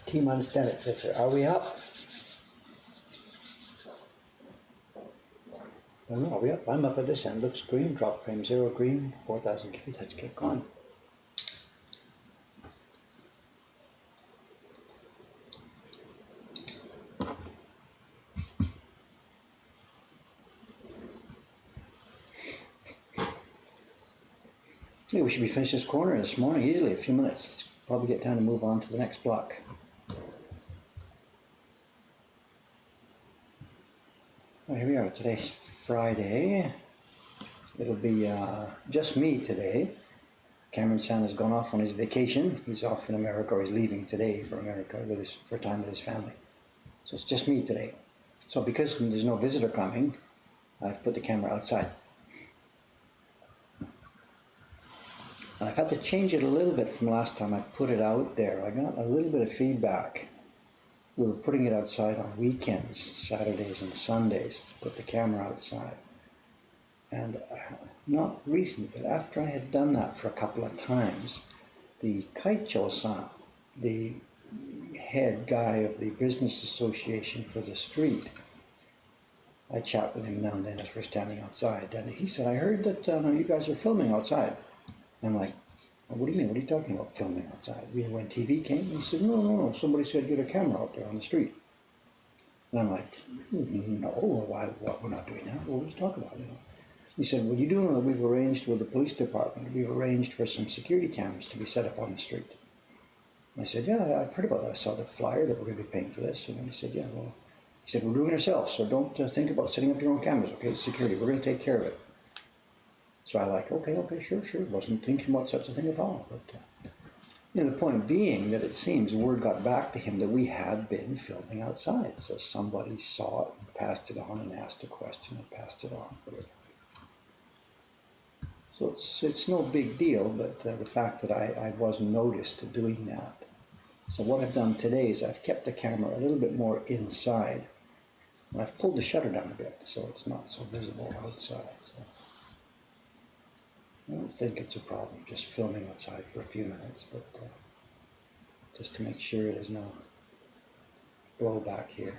T-minus 10, it says here. Are we up? I don't know, are we up? I'm up at this end. Looks green. Drop frame 0 green. 4,000 feet. Let's get going. Yeah, we should be finished this corner this morning easily, a few minutes. Let's probably get time to move on to the next block. Well, here we are. Today's Friday. It'll be just me today. Cameron San has gone off on his vacation. He's off in America, or he's leaving today for America for time with his family. So it's just me today. So because there's no visitor coming, I've put the camera outside. And I've had to change it a little bit from last time I put it out there. I got a little bit of feedback. We were putting it outside on weekends, Saturdays and Sundays, to put the camera outside. And not recent, but after I had done that for a couple of times, the Kaicho-san, the head guy of the business association for the street, I chat with him now and then as we're standing outside, and he said, I heard that you guys are filming outside. I'm like, what do you mean? What are you talking about filming outside? When TV came? He said, no, somebody said get a camera out there on the street. And I'm like, no, why, we're not doing that. We'll just talk about it. He said, well, you do know that we've arranged with the police department, we've arranged for some security cameras to be set up on the street. And I said, yeah, I've heard about that. I saw the flyer that we're going to be paying for this. And he said, yeah, well, he said, we're doing it ourselves, so don't think about setting up your own cameras, okay? It's security, we're going to take care of it. So I like, okay, sure. Wasn't thinking about such a thing at all. But the point being that it seems word got back to him that we had been filming outside. So somebody saw it, and passed it on, and asked a question, and passed it on. Whatever. So it's no big deal, but the fact that I was noticed doing that. So what I've done today is I've kept the camera a little bit more inside, and I've pulled the shutter down a bit, so it's not so visible outside. So I don't think it's a problem just filming outside for a few minutes, but just to make sure there's no blowback here.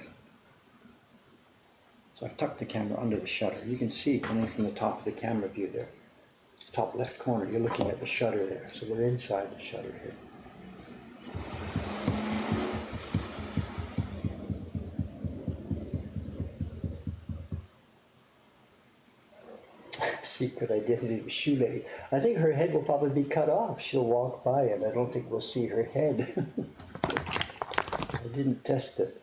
So I've tucked the camera under the shutter. You can see coming from the top of the camera view there, top left corner, you're looking at the shutter there. So we're inside the shutter here. Secret identity of Shoe Lady. I think her head will probably be cut off. She'll walk by and I don't think we'll see her head. I didn't test it.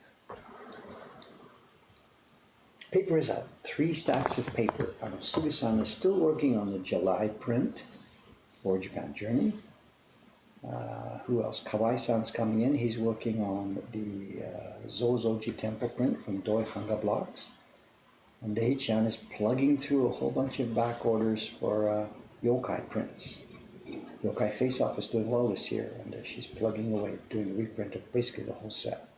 Paper is out. 3 stacks of paper. Sugi-san is still working on the July print for Japan Journey. Who else? Kawai-san's coming in. He's working on the Zozoji Temple print from Doi Hanga Blocks. And Dei-chan is plugging through a whole bunch of back orders for yokai prints. Yokai Face Off is doing well this year, and she's plugging away, doing a reprint of basically the whole set.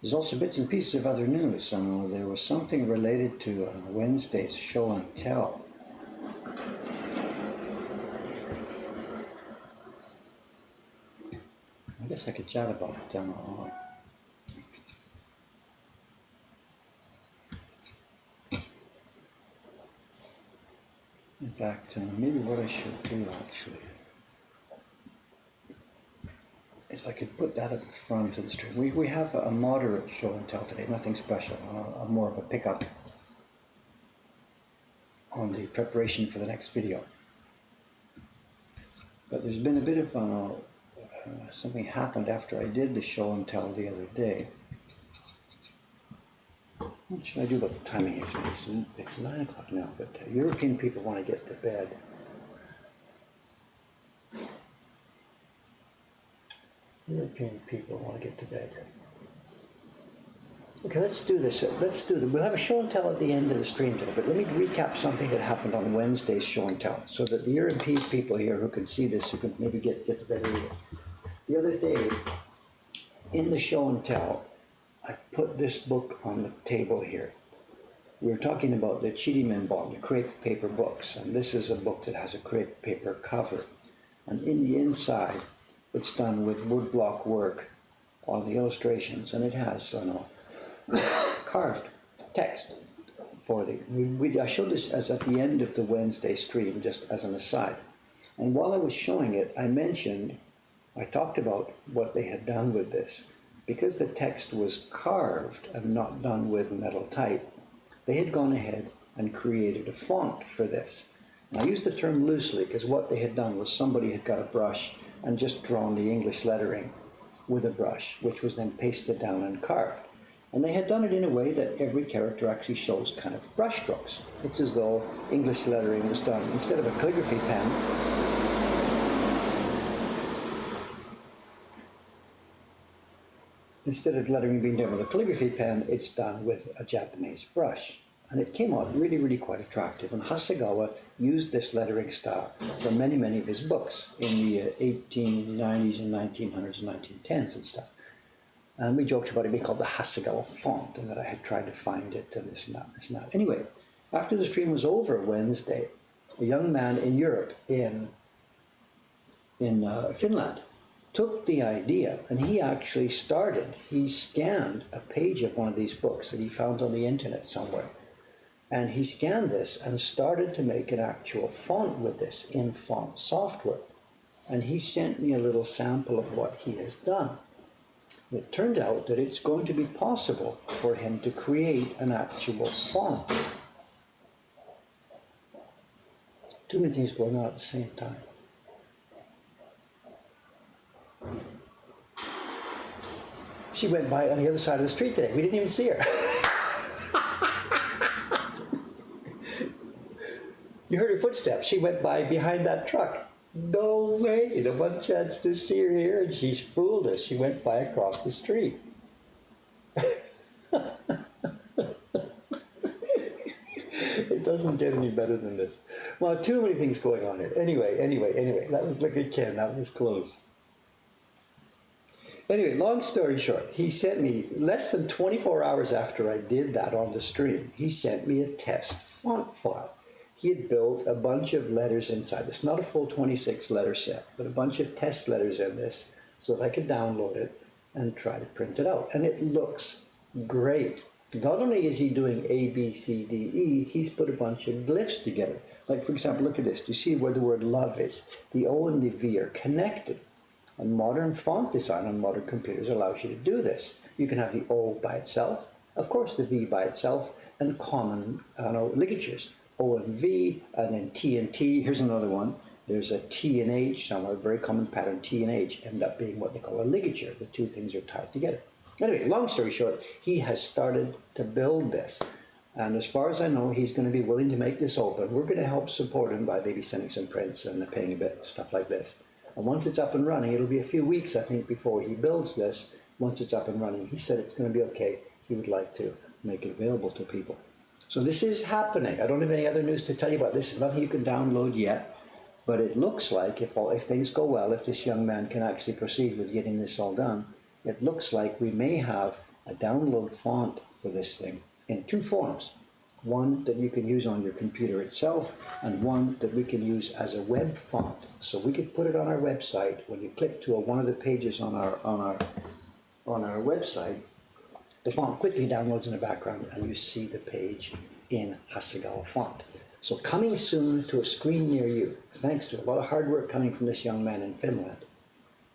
There's also bits and pieces of other news. There was something related to Wednesday's show and tell. I guess I could chat about it down the line. In fact, maybe what I should do actually is I could put that at the front of the stream. We have a moderate show and tell today, nothing special, more of a pickup on the preparation for the next video. But there's been a bit of something happened after I did the show and tell the other day. What should I do about the timing? It's 9 o'clock now, but European people want to get to bed. European people want to get to bed. Okay, let's do this. We'll have a show and tell at the end of the stream today, but let me recap something that happened on Wednesday's show and tell, so that the European people here who can see this, who can maybe get to bed early. The other day, in the show and tell, I put this book on the table here. We were talking about the Chidimenbon, the crepe paper books, and this is a book that has a crepe paper cover. And in the inside, it's done with woodblock work on the illustrations, and it has carved text for the. I showed this as at the end of the Wednesday stream, just as an aside. And while I was showing it, I talked about what they had done with this. Because the text was carved and not done with metal type, they had gone ahead and created a font for this. And I use the term loosely because what they had done was somebody had got a brush and just drawn the English lettering with a brush, which was then pasted down and carved. And they had done it in a way that every character actually shows kind of brush strokes. It's as though English lettering was done instead of a calligraphy pen. Instead of lettering being done with a calligraphy pen, it's done with a Japanese brush. And it came out really, really quite attractive. And Hasegawa used this lettering style for many, many of his books in the 1890s and 1900s and 1910s and stuff. And we joked about it being called the Hasegawa font, and that I had tried to find it and this and that. Anyway, after the stream was over Wednesday, a young man in Europe, in Finland, took the idea, and he scanned a page of one of these books that he found on the internet somewhere. And he scanned this and started to make an actual font with this in font software. And he sent me a little sample of what he has done. It turned out that it's going to be possible for him to create an actual font. Too many things going on at the same time. She went by on the other side of the street today. We didn't even see her. You heard her footsteps. She went by behind that truck. No way. The one chance to see her here, and she's fooled us. She went by across the street. It doesn't get any better than this. Well, too many things going on here. Anyway. That was like a Ken. That was close. Anyway, long story short, he sent me, less than 24 hours after I did that on the stream, he sent me a test font file. He had built a bunch of letters inside this, not a full 26 letter set, but a bunch of test letters in this so that I could download it and try to print it out. And it looks great. Not only is he doing A, B, C, D, E, he's put a bunch of glyphs together. Like, for example, look at this. Do you see where the word love is? The O and the V are connected. And modern font design on modern computers allows you to do this. You can have the O by itself, of course the V by itself, and common ligatures. O and V, and then T and T. Here's another one. There's a T and H somewhere, a very common pattern. T and H end up being what they call a ligature. The two things are tied together. Anyway, long story short, he has started to build this. And as far as I know, he's going to be willing to make this open. We're going to help support him by maybe sending some prints and paying a bit, stuff like this. And once it's up and running, it'll be a few weeks, I think, before he builds this. Once it's up and running, he said it's going to be okay. He would like to make it available to people. So this is happening. I don't have any other news to tell you about this. There's nothing you can download yet. But it looks like, if things go well, if this young man can actually proceed with getting this all done, it looks like we may have a download font for this thing in two forms. One that you can use on your computer itself, and one that we can use as a web font. So we could put it on our website. When you click to one of the pages on our website, the font quickly downloads in the background, and you see the page in Hasegawa font. So coming soon to a screen near you, thanks to a lot of hard work coming from this young man in Finland,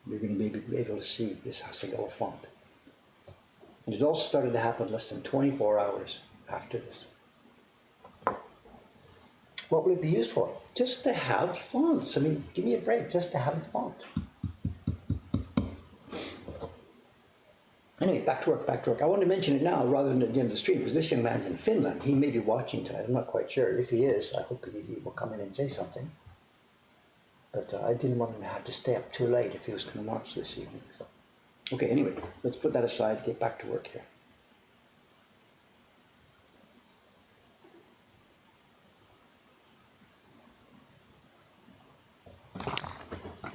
you're going to be able to see this Hasegawa font. And it all started to happen less than 24 hours after this. What will it be used for? Just to have fonts. I mean, give me a break, just to have a font. Anyway, back to work, back to work. I want to mention it now rather than at the end of the stream because this young man's in Finland. He may be watching tonight. I'm not quite sure. If he is, I hope he will come in and say something. But I didn't want him to have to stay up too late if he was going to watch this evening. So, okay, anyway, let's put that aside, get back to work here.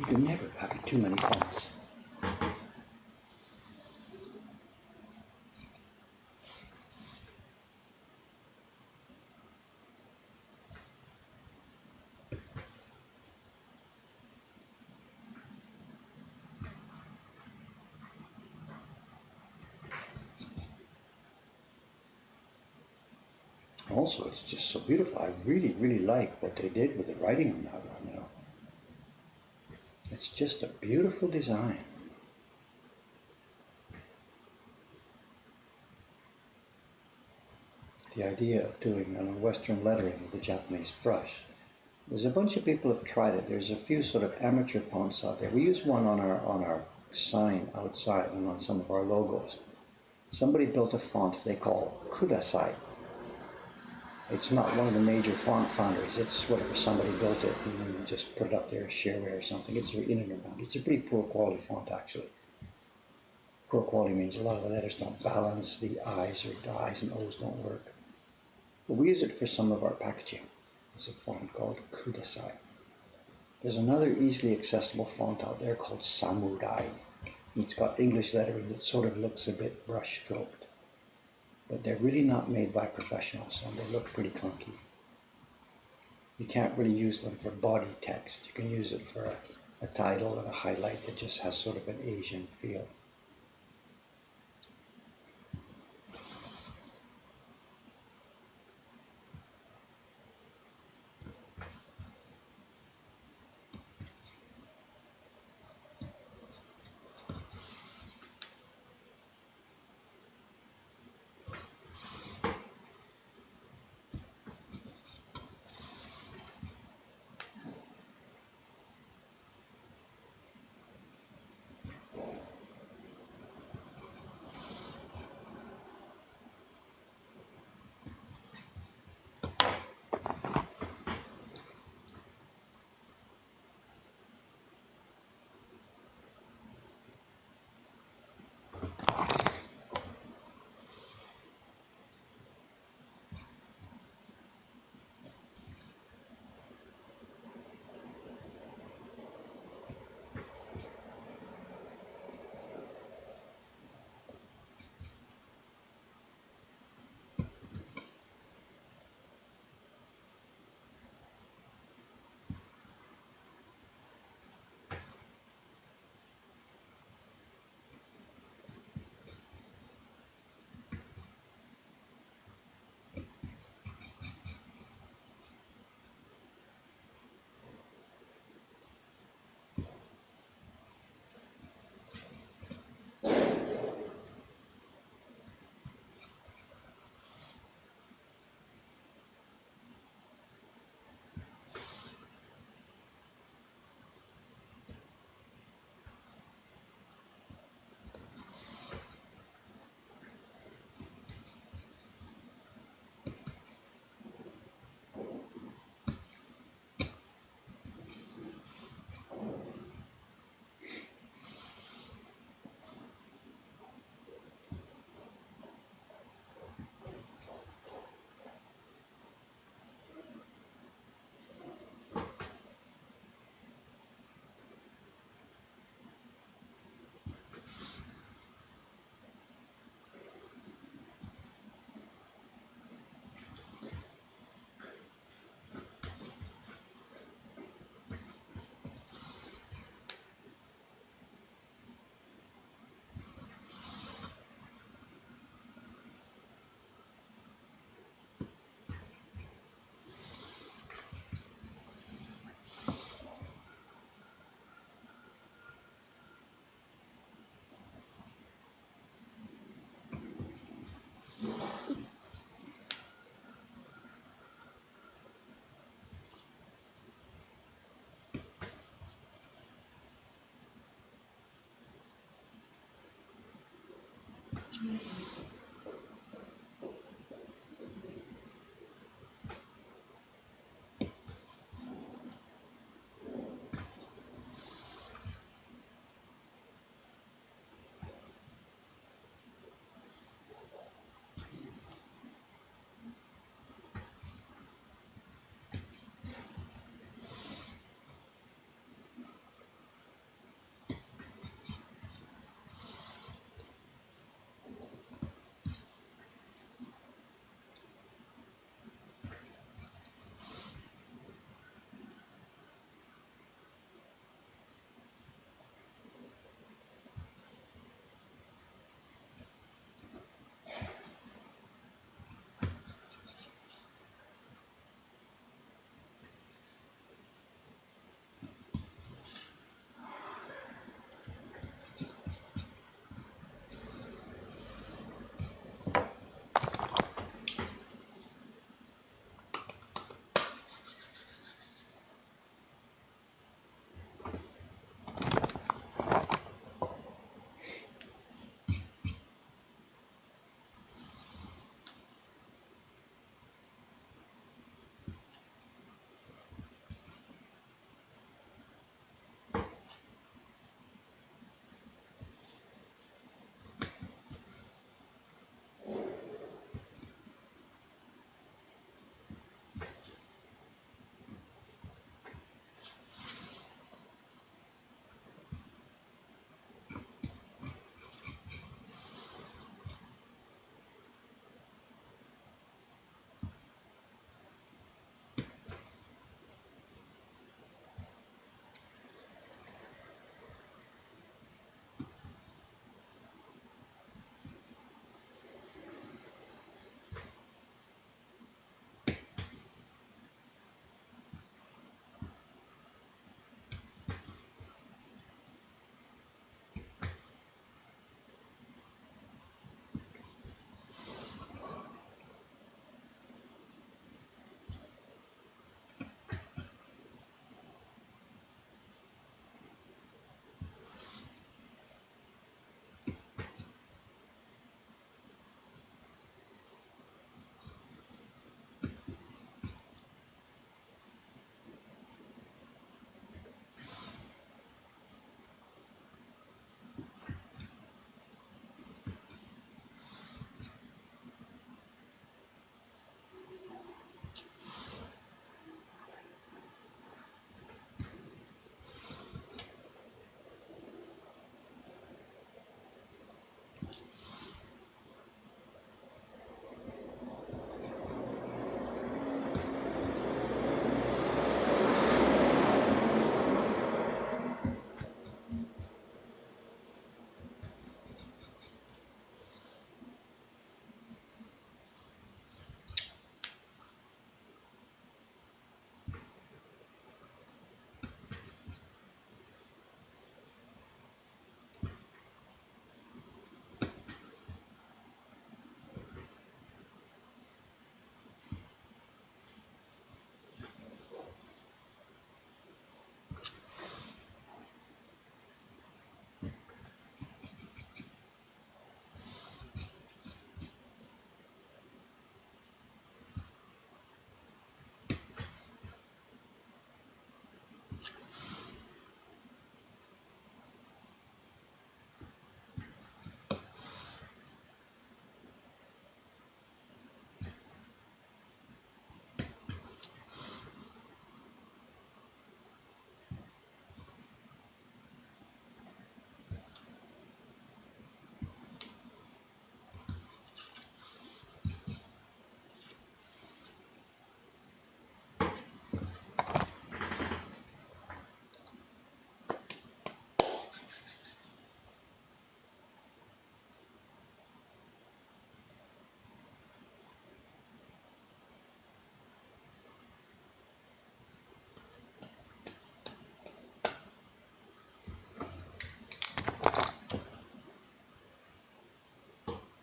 You can never have too many fonts. Also, it's just so beautiful. I really, really like what they did with the writing on that one, you know. It's just a beautiful design. The idea of doing a Western lettering with a Japanese brush. There's a bunch of people have tried it. There's a few sort of amateur fonts out there. We use one on our sign outside and on some of our logos. Somebody built a font they call Kudasai. It's not one of the major font foundries. It's whatever, somebody built it and then just put it up there as shareware or something. It's in and around. It's a pretty poor quality font actually. Poor quality means a lot of the letters don't balance, the I's or the I's and O's don't work. But we use it for some of our packaging. It's a font called Kudasai. There's another easily accessible font out there called Samurai. It's got English lettering that sort of looks a bit brush stroked. But they're really not made by professionals and they look pretty clunky. You can't really use them for body text. You can use it for a title and a highlight that just has sort of an Asian feel.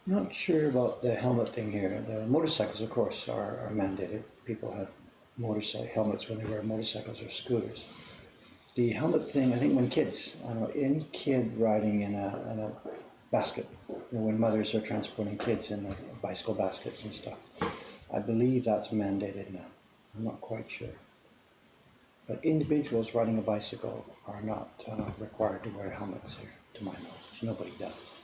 Not sure about the helmet thing here. The motorcycles, of course, are mandated. People have motorcycle helmets when they wear motorcycles or scooters. The helmet thing, I think when kids, I don't know, any kid riding in a basket when mothers are transporting kids in bicycle baskets and stuff. I believe that's mandated now. I'm not quite sure. But individuals riding a bicycle are not required to wear helmets here, to my knowledge. Nobody does.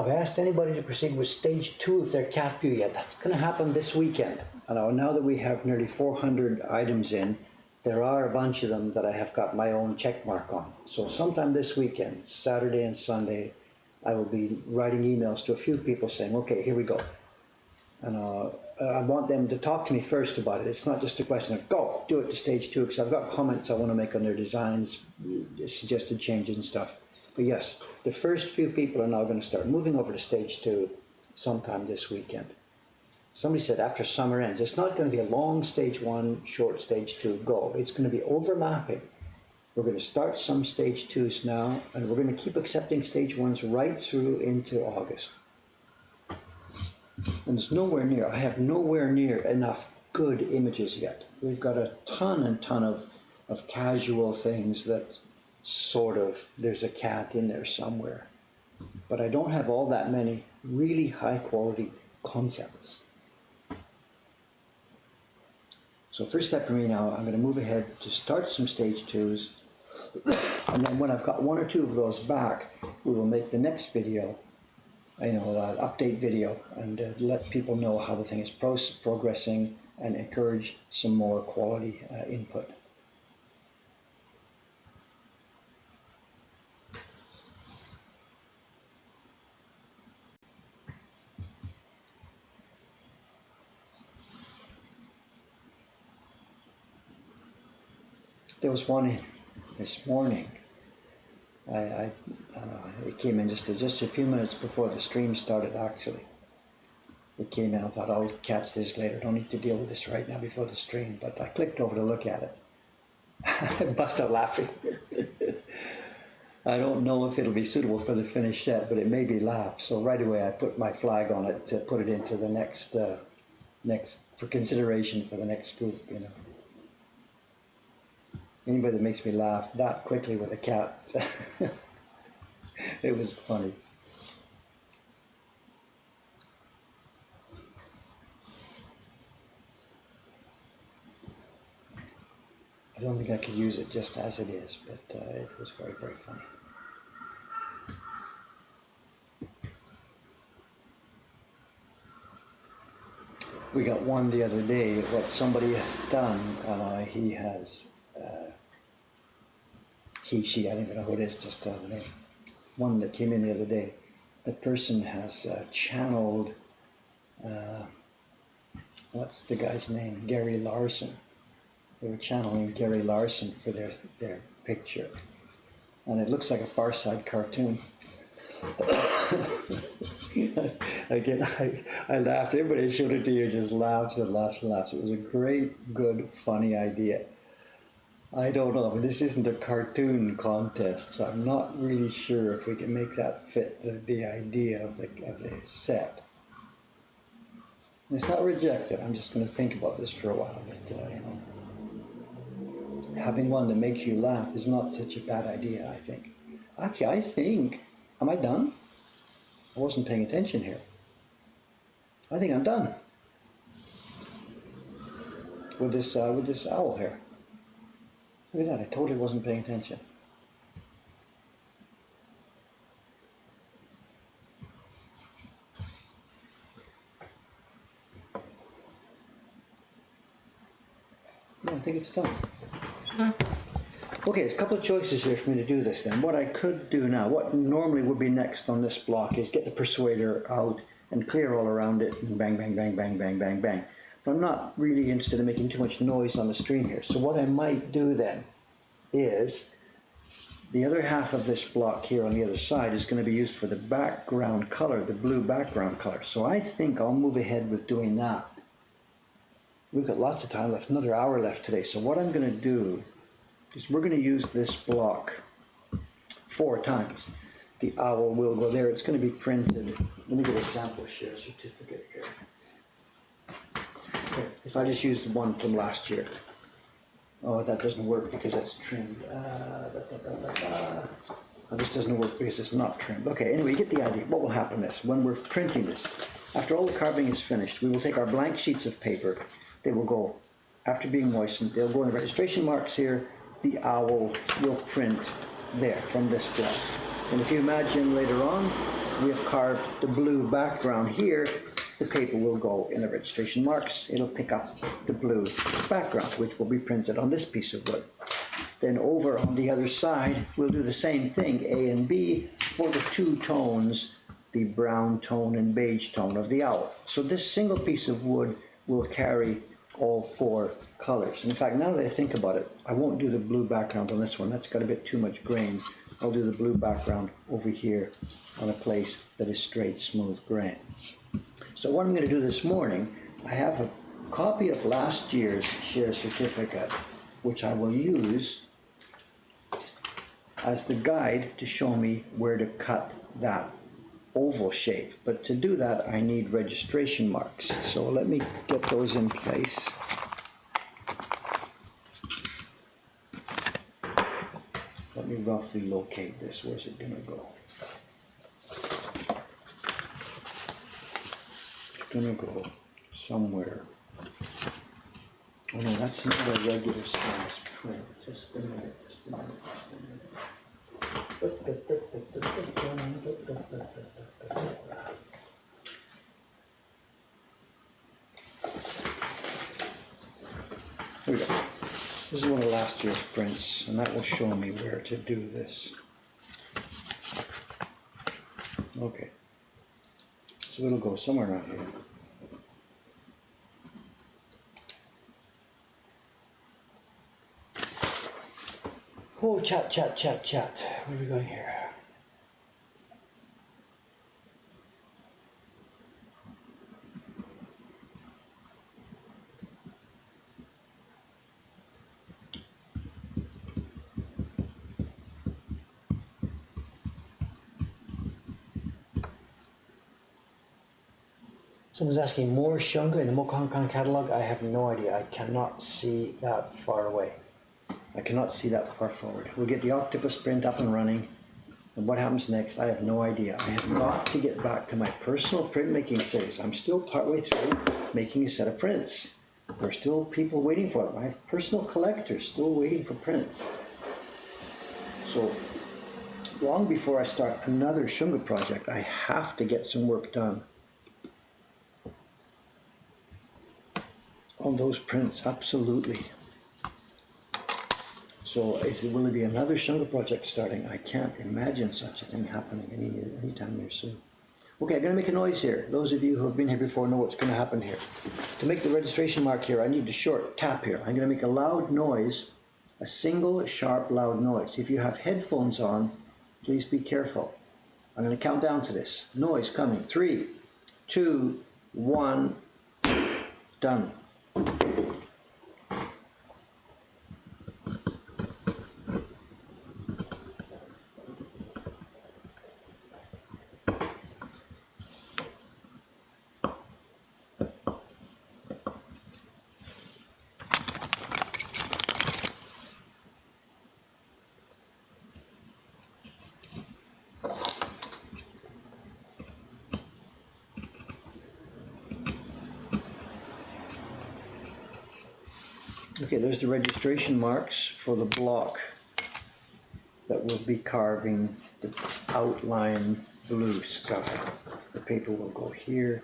Have I asked anybody to proceed with stage 2 of their cat view yet? That's going to happen this weekend. And now that we have nearly 400 items in, there are a bunch of them that I have got my own check mark on. So sometime this weekend, Saturday and Sunday, I will be writing emails to a few people saying, okay, here we go. And I want them to talk to me first about it. It's not just a question of go, do it to stage 2, because I've got comments I want to make on their designs, suggested changes and stuff. But yes, the first few people are now going to start moving over to stage 2 sometime this weekend. Somebody said after summer ends, it's not going to be a long stage 1, short stage 2 go. It's going to be overlapping. We're going to start some stage 2s now, and we're going to keep accepting stage 1s right through into August. And it's nowhere near, I have nowhere near enough good images yet. We've got a ton and ton of casual things that sort of, there's a cat in there somewhere. But I don't have all that many really high quality concepts. So first step for me now, I'm going to move ahead to start some stage 2s. And then when I've got 1 or 2 of those back, we will make the next video, update video, and let people know how the thing is progressing and encourage some more quality input. There was one this morning. It came in just a few minutes before the stream started, actually. It came in, I thought, I'll catch this later. Don't need to deal with this right now before the stream. But I clicked over to look at it. I bust out laughing. I don't know if it'll be suitable for the finished set, but it made me laugh. So right away I put my flag on it to put it into the next for consideration for the next group, Anybody that makes me laugh that quickly with a cat, it was funny. I don't think I could use it just as it is, but it was very, very funny. We got one the other day, what somebody has done, she, I don't even know who it is, just the name. One that came in the other day. The person has channeled, what's the guy's name? Gary Larson. They were channeling Gary Larson for their picture. And it looks like a Far Side cartoon. Again, I laughed. Everybody who showed it to you just laughs and laughs and laughs. It was a great, good, funny idea. I don't know, but this isn't a cartoon contest, so I'm not really sure if we can make that fit the idea of the set. And it's not rejected. I'm just going to think about this for a while. But having one that makes you laugh is not such a bad idea, I think. Actually, I think, am I done? I wasn't paying attention here. I think I'm done with this owl here. Look at that, I totally wasn't paying attention. No, I think it's done. Okay, there's a couple of choices here for me to do this then. What I could do now, what normally would be next on this block is get the persuader out and clear all around it and bang, bang, bang, bang, bang, bang, bang. But I'm not really interested in making too much noise on the stream here. So what I might do then is the other half of this block here on the other side is going to be used for the background color, the blue background color. So I think I'll move ahead with doing that. We've got lots of time left, another hour left today. So what I'm going to do is we're going to use this block 4 times. The owl will go there. It's going to be printed. Let me get a sample share certificate here. Okay, if I just use the one from last year. Oh, that doesn't work because it's trimmed. Oh, this doesn't work because it's not trimmed. Okay, anyway, you get the idea. What will happen is, when we're printing this, after all the carving is finished, we will take our blank sheets of paper. They will go, after being moistened, they'll go in the registration marks here. The owl will print there from this block. And if you imagine later on, we have carved the blue background here, the paper will go in the registration marks. It'll pick up the blue background, which will be printed on this piece of wood. Then over on the other side, we'll do the same thing, A and B, for the two tones, the brown tone and beige tone of the owl. So this single piece of wood will carry all four colors. In fact, now that I think about it, I won't do the blue background on this one. That's got a bit too much grain. I'll do the blue background over here on a place that is straight, smooth grain. So what I'm going to do this morning, I have a copy of last year's share certificate, which I will use as the guide to show me where to cut that oval shape. But to do that, I need registration marks. So let me get those in place. Let me roughly locate this. Where's it going to go? It's going to go somewhere. Oh no, that's not a regular size print. Just a minute, just a minute, just a minute. Here we go. This is one of last year's prints, and that will show me where to do this. Okay. So it'll go somewhere around here. Oh, chat. Where are we going here? Someone's asking, more Shunga in the Mokonkan catalog? I have no idea. I cannot see that far away. I cannot see that far forward. We'll get the octopus print up and running. And what happens next, I have no idea. I have got to get back to my personal printmaking series. I'm still partway through making a set of prints. There are still people waiting for them. I have personal collectors still waiting for prints. So long before I start another Shunga project, I have to get some work done on those prints, absolutely. So will there be another Shunga project starting? I can't imagine such a thing happening anytime near soon. Okay, I'm going to make a noise here. Those of you who have been here before know what's going to happen here. To make the registration mark here, I need a short tap here. I'm going to make a loud noise, a single sharp loud noise. If you have headphones on, please be careful. I'm going to count down to this. Noise coming. 3, 2, 1, done. Okay, there's the registration marks for the block that will be carving the outline blue sky. The paper will go here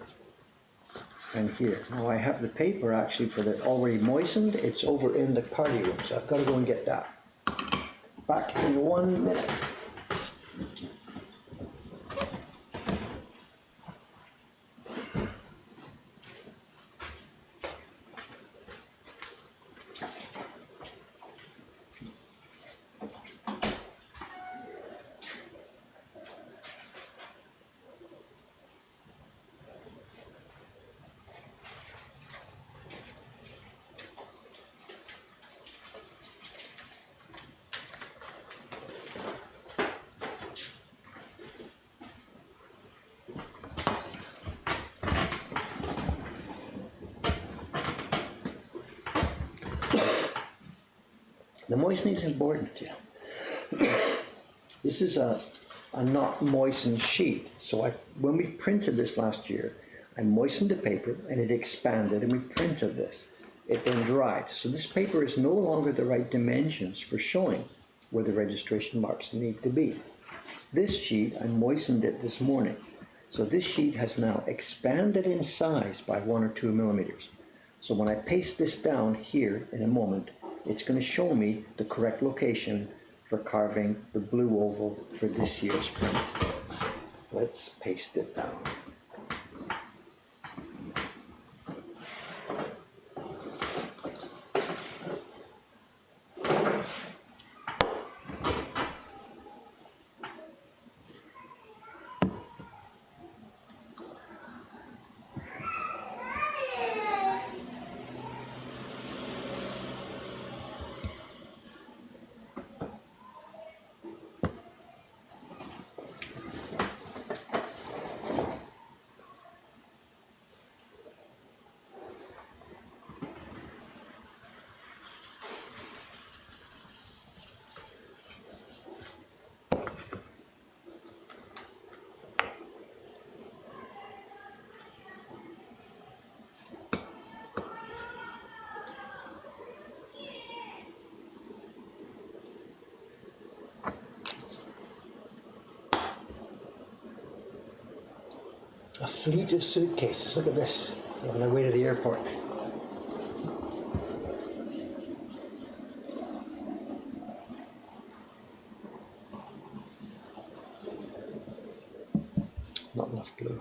and here. Now I have the paper actually for the already moistened. It's over in the party room, so I've got to go and get that. Back in 1 minute. The moistening is important, you know. This is a not moistened sheet. So when we printed this last year, I moistened the paper and it expanded and we printed this. It then dried. So this paper is no longer the right dimensions for showing where the registration marks need to be. This sheet, I moistened it this morning. So this sheet has now expanded in size by 1 or 2 millimeters. So when I paste this down here in a moment, it's going to show me the correct location for carving the blue oval for this year's print. Let's paste it down. A fleet of suitcases, look at this, they're on their way to the airport. Not enough glue.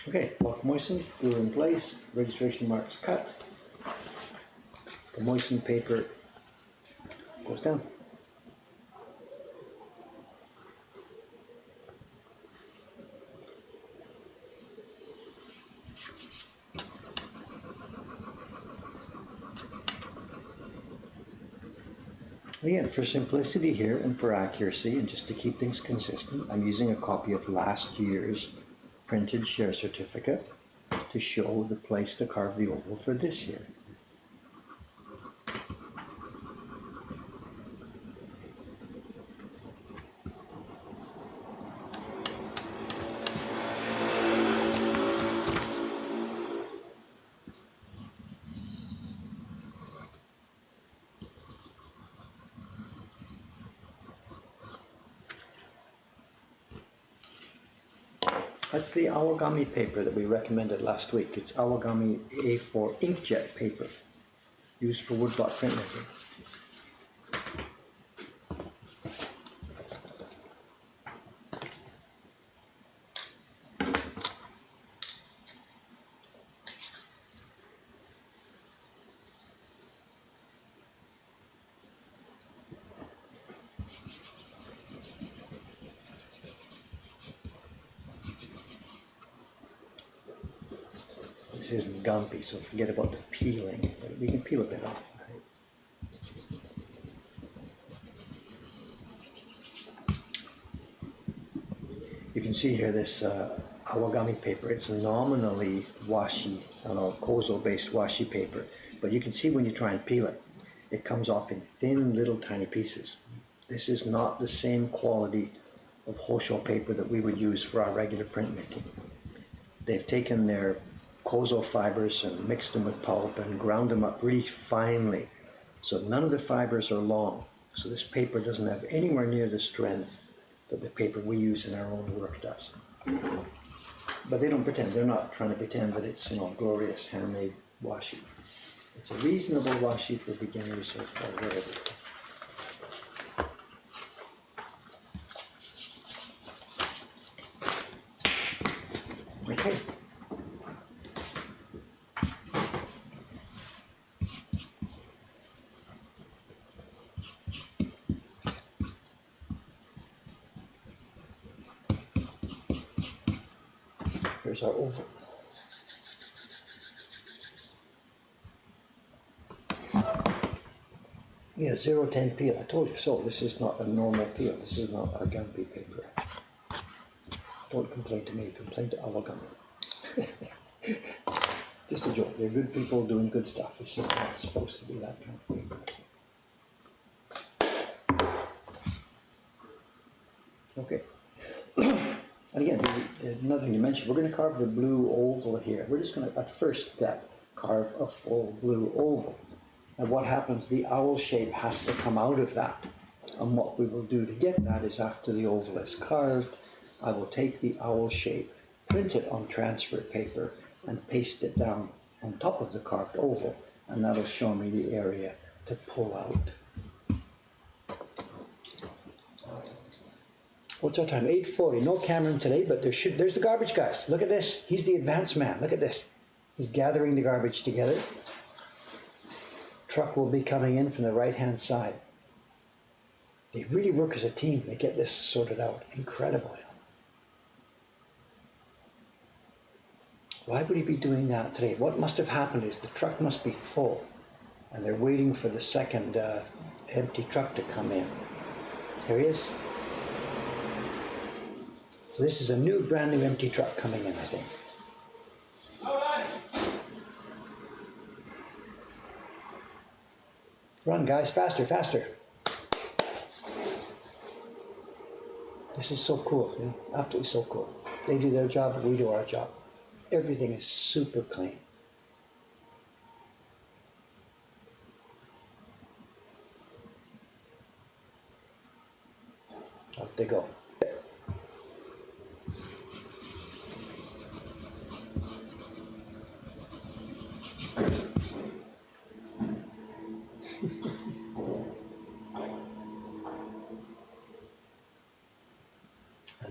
Okay, block moistened, glue in place, registration marks cut. The moistened paper goes down. Again, for simplicity here and for accuracy and just to keep things consistent, I'm using a copy of last year's printed share certificate to show the place to carve the oval for this year. That's the Awagami paper that we recommended last week. It's Awagami A4 inkjet paper used for woodblock printmaking. This isn't gumpy, so forget about the peeling, but we can peel a bit off. Right? You can see here this Awagami paper. It's a nominally washi, kozo-based washi paper, but you can see when you try and peel it, it comes off in thin little tiny pieces. This is not the same quality of Hosho paper that we would use for our regular printmaking. They've taken their kozo fibers and mixed them with pulp and ground them up really finely. So none of the fibers are long. So this paper doesn't have anywhere near the strength that the paper we use in our own work does. But they don't pretend, they're not trying to pretend that it's, glorious handmade washi. It's a reasonable washi for beginners or whatever. Okay. Here's our oval. Yeah, 010 peel. I told you so. This is not a normal peel. This is not our Gampi paper. Don't complain to me. Complain to Awagami. Just a joke. They're good people doing good stuff. This is not supposed to be that kind of paper. Okay. And again, there's another thing to mention, we're gonna carve the blue oval here. We're just gonna, at first step, carve a full blue oval. And what happens, the owl shape has to come out of that. And what we will do to get that is after the oval is carved, I will take the owl shape, print it on transfer paper, and paste it down on top of the carved oval. And that'll show me the area to pull out. What's our time? 8:40. No Cameron today, but there's the garbage guys. Look at this. He's the advanced man. Look at this. He's gathering the garbage together. Truck will be coming in from the right-hand side. They really work as a team. They get this sorted out. Incredible. Why would he be doing that today? What must have happened is the truck must be full, and they're waiting for the second empty truck to come in. Here he is. So this is a new, brand new empty truck coming in, I think. All right. Run, guys, faster, faster. This is so cool, you know? Absolutely so cool. They do their job, we do our job. Everything is super clean. Out they go.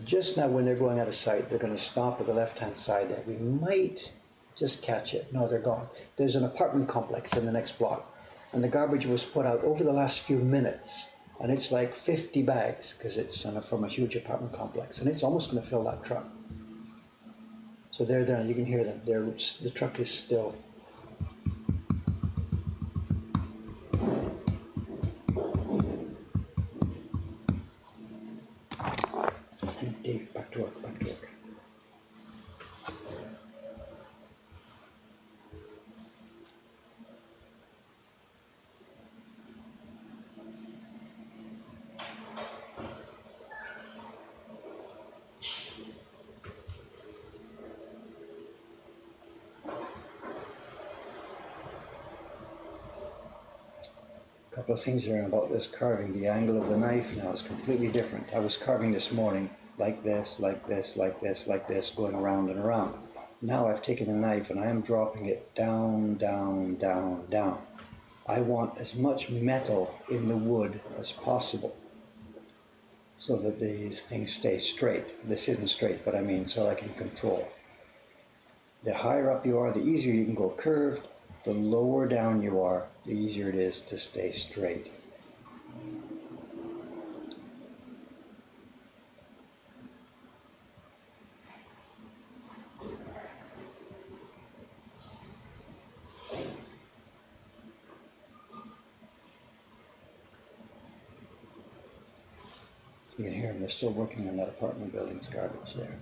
Just now when they're going out of sight, they're going to stop at the left-hand side there. We might just catch it. No, they're gone. There's an apartment complex in the next block, and the garbage was put out over the last few minutes, and it's like 50 bags, because it's from a huge apartment complex, and it's almost going to fill that truck. So they're there, you can hear them. The truck is still. Dave, back to work, back to work. A couple of things here about this carving. The angle of the knife now is completely different. I was carving this morning like this, like this, like this, like this, going around and around. Now I've taken a knife and I am dropping it down, down, down, down. I want as much metal in the wood as possible so that these things stay straight. This isn't straight, but I mean so I can control. The higher up you are, the easier you can go curved. The lower down you are, the easier it is to stay straight. You can hear them, they're still working on that apartment building's garbage there.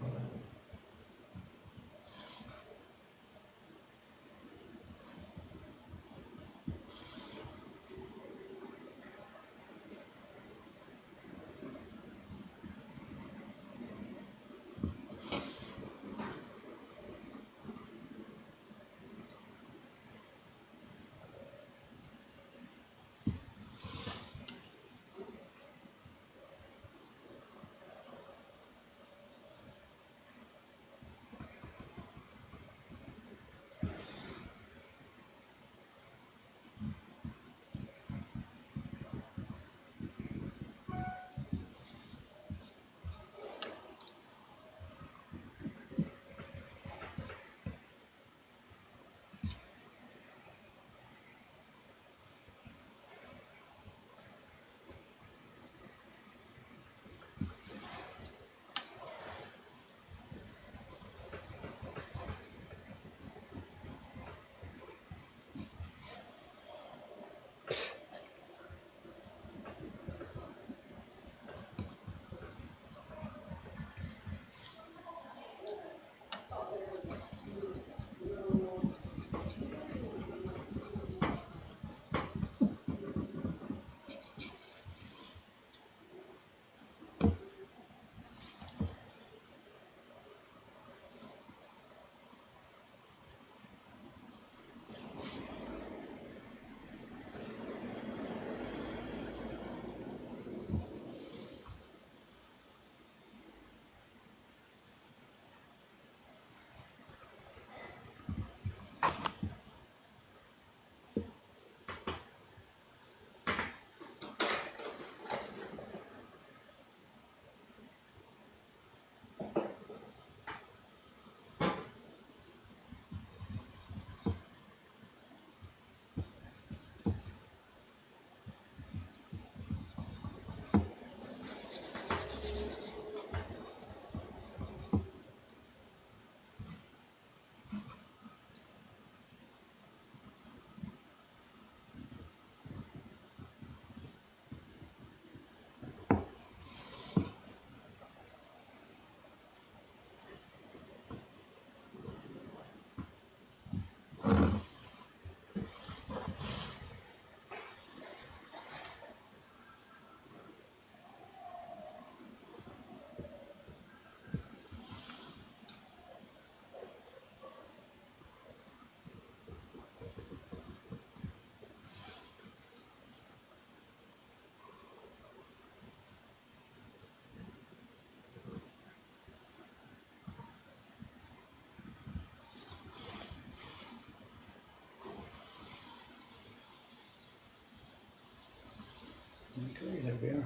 Okay, there we are.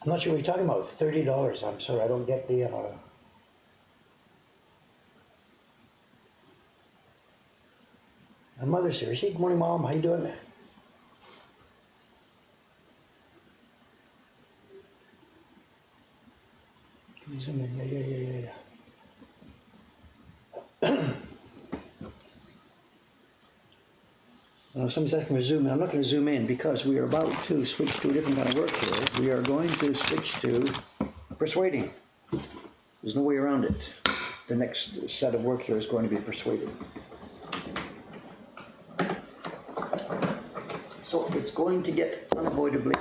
I'm not sure what you're talking about. $30. I'm sorry, I don't get the. My mother's here. Is she? Good morning, Mom. How you doing? Can you zoom in? Yeah. Somebody's asking for zoom in. I'm not going to zoom in because we are about to switch to a different kind of work here. We are going to switch to persuading. There's no way around it. The next set of work here is going to be persuading. So it's going to get unavoidably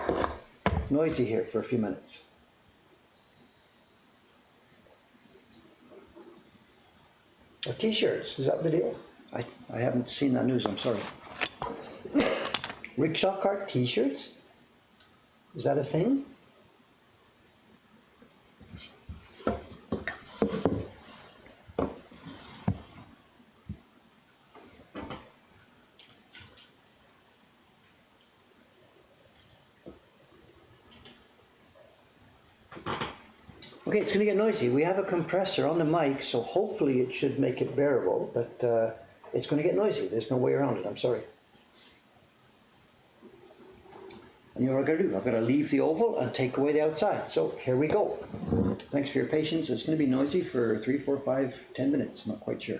noisy here for a few minutes. Oh, t-shirts, is that the deal? I haven't seen that news, I'm sorry. Rickshaw cart t-shirts? Is that a thing? Okay, it's going to get noisy. We have a compressor on the mic, so hopefully it should make it bearable, but it's going to get noisy. There's no way around it, I'm sorry. And you know what I've got to do? I've got to leave the oval and take away the outside. So here we go. Thanks for your patience. It's going to be noisy for 3, 4, 5, 10 minutes. Not quite sure.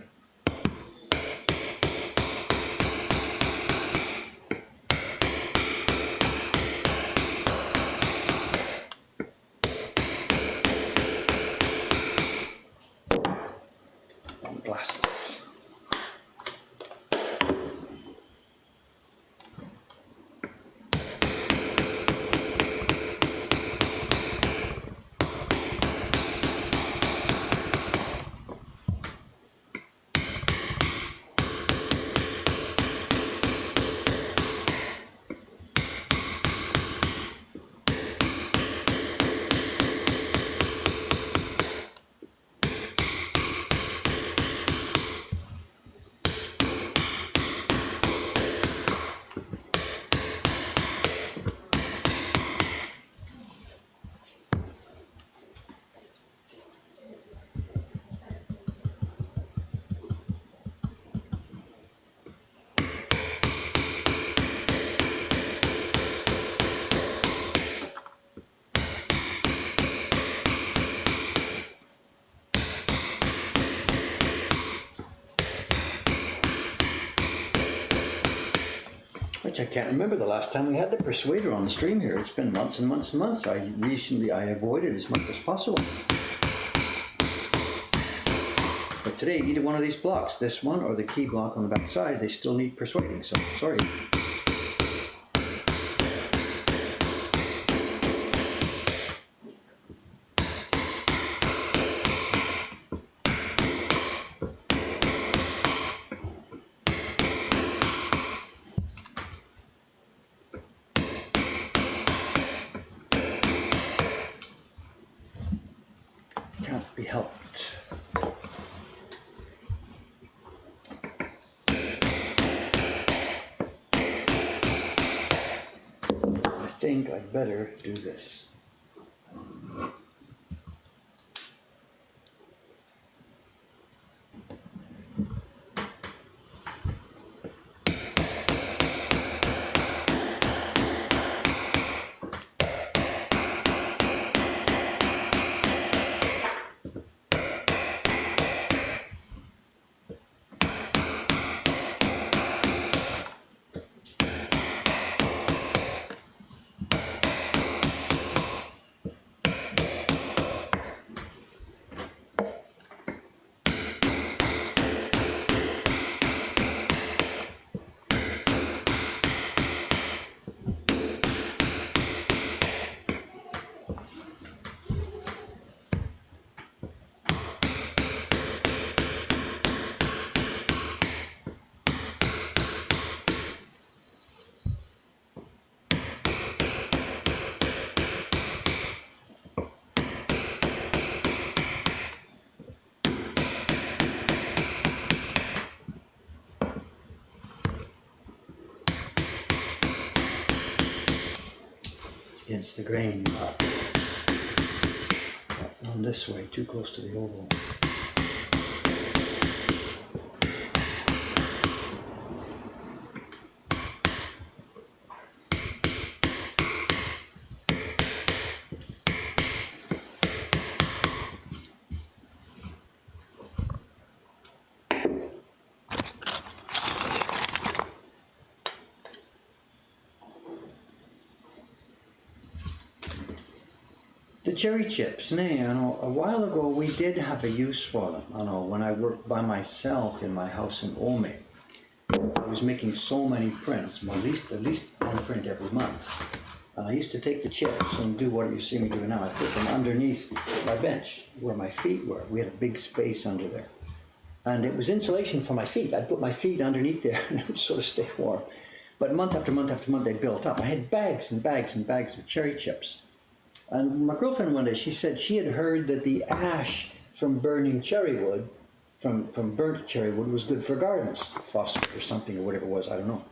Blast this. I can't remember the last time we had the persuader on the stream here. It's been months and months and months. I avoided as much as possible. But today, either one of these blocks, this one or the key block on the back side, they still need persuading, so sorry. Can't be helped. I think I'd better do this. against the grain, on this way, too close to the oval. The cherry chips, I know a while ago we did have a use for them. I know when I worked by myself in my house in Ome, I was making so many prints, well, at least one print every month. And I used to take the chips and do what you see me doing now. I put them underneath my bench where my feet were. We had a big space under there. And it was insulation for my feet. I'd put my feet underneath there and it would sort of stay warm. But month after month after month, they built up. I had bags and bags and bags of cherry chips. And my girlfriend one day, she said she had heard that the ash from burning cherry wood, from burnt cherry wood, was good for gardens, phosphate or something or whatever it was, I don't know.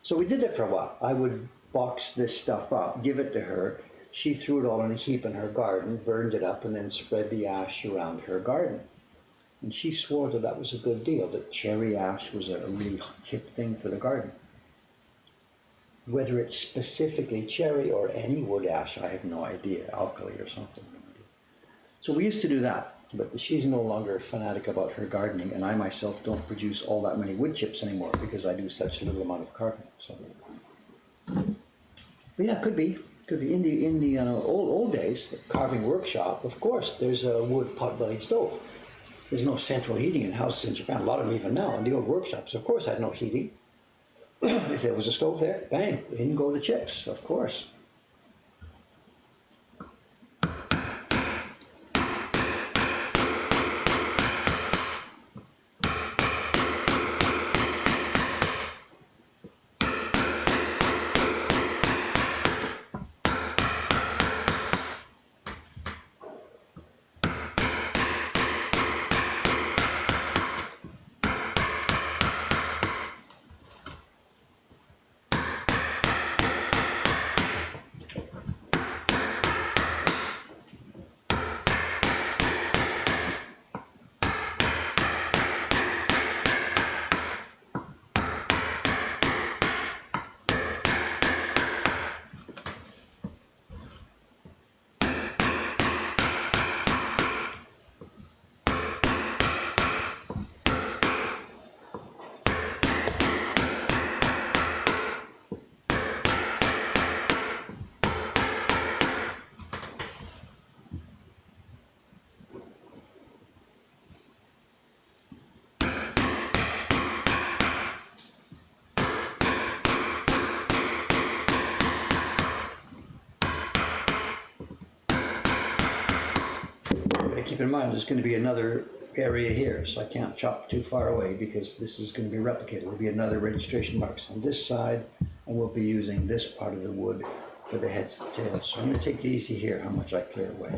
So we did that for a while. I would box this stuff up, give it to her. She threw it all in a heap in her garden, burned it up, and then spread the ash around her garden. And she swore that that was a good deal, that cherry ash was a really hip thing for the garden. Whether it's specifically cherry or any wood ash, I have no idea, alkali or something. So we used to do that, but she's no longer a fanatic about her gardening, and I myself don't produce all that many wood chips anymore because I do such little amount of carving. So, but yeah, could be in the old days, carving workshop. Of course, there's a wood pot-bellied stove. There's no central heating in houses in Japan. A lot of them even now in the old workshops. Of course, had no heating. If there was a stove there, bang, in go the chips, of course. Keep in mind, there's going to be another area here, so I can't chop too far away because this is going to be replicated. There'll be another registration marks on this side, and we'll be using this part of the wood for the heads and tails. So I'm going to take it easy here, how much I clear away.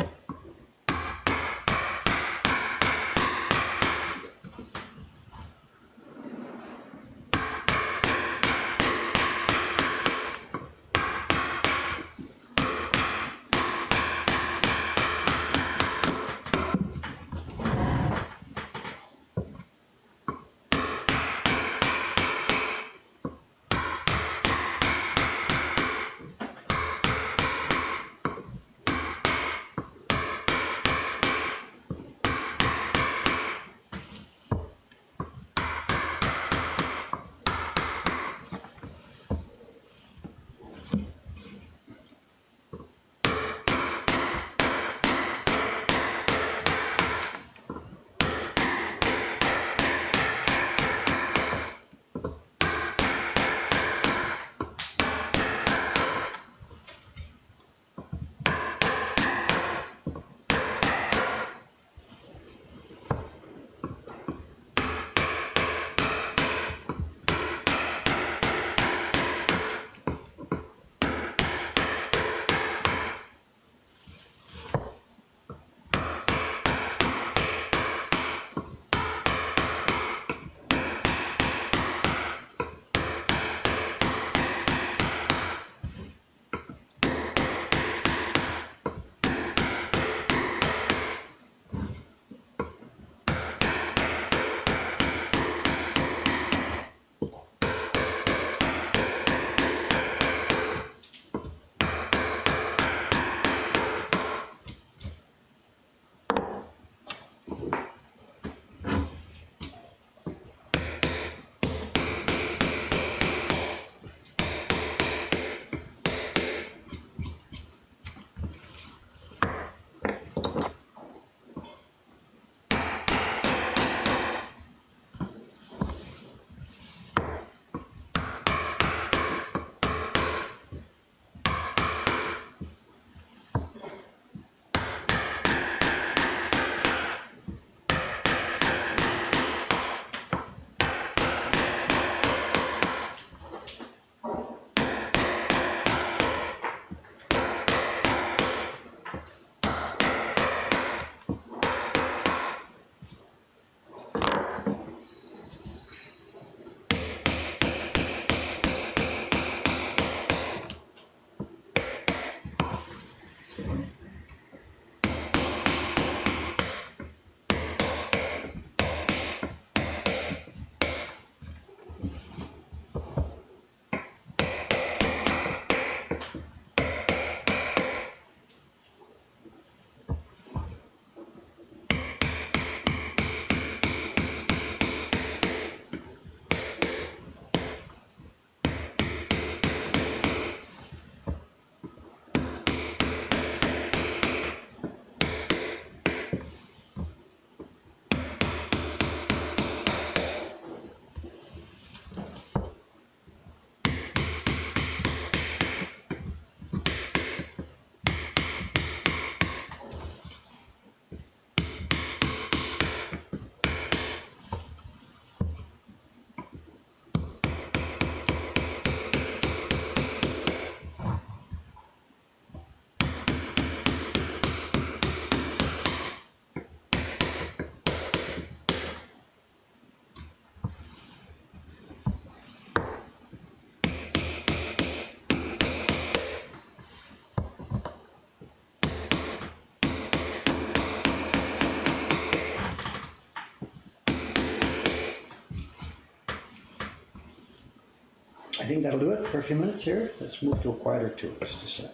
think that'll do it for a few minutes here. Let's move to a quieter tune, just a sec.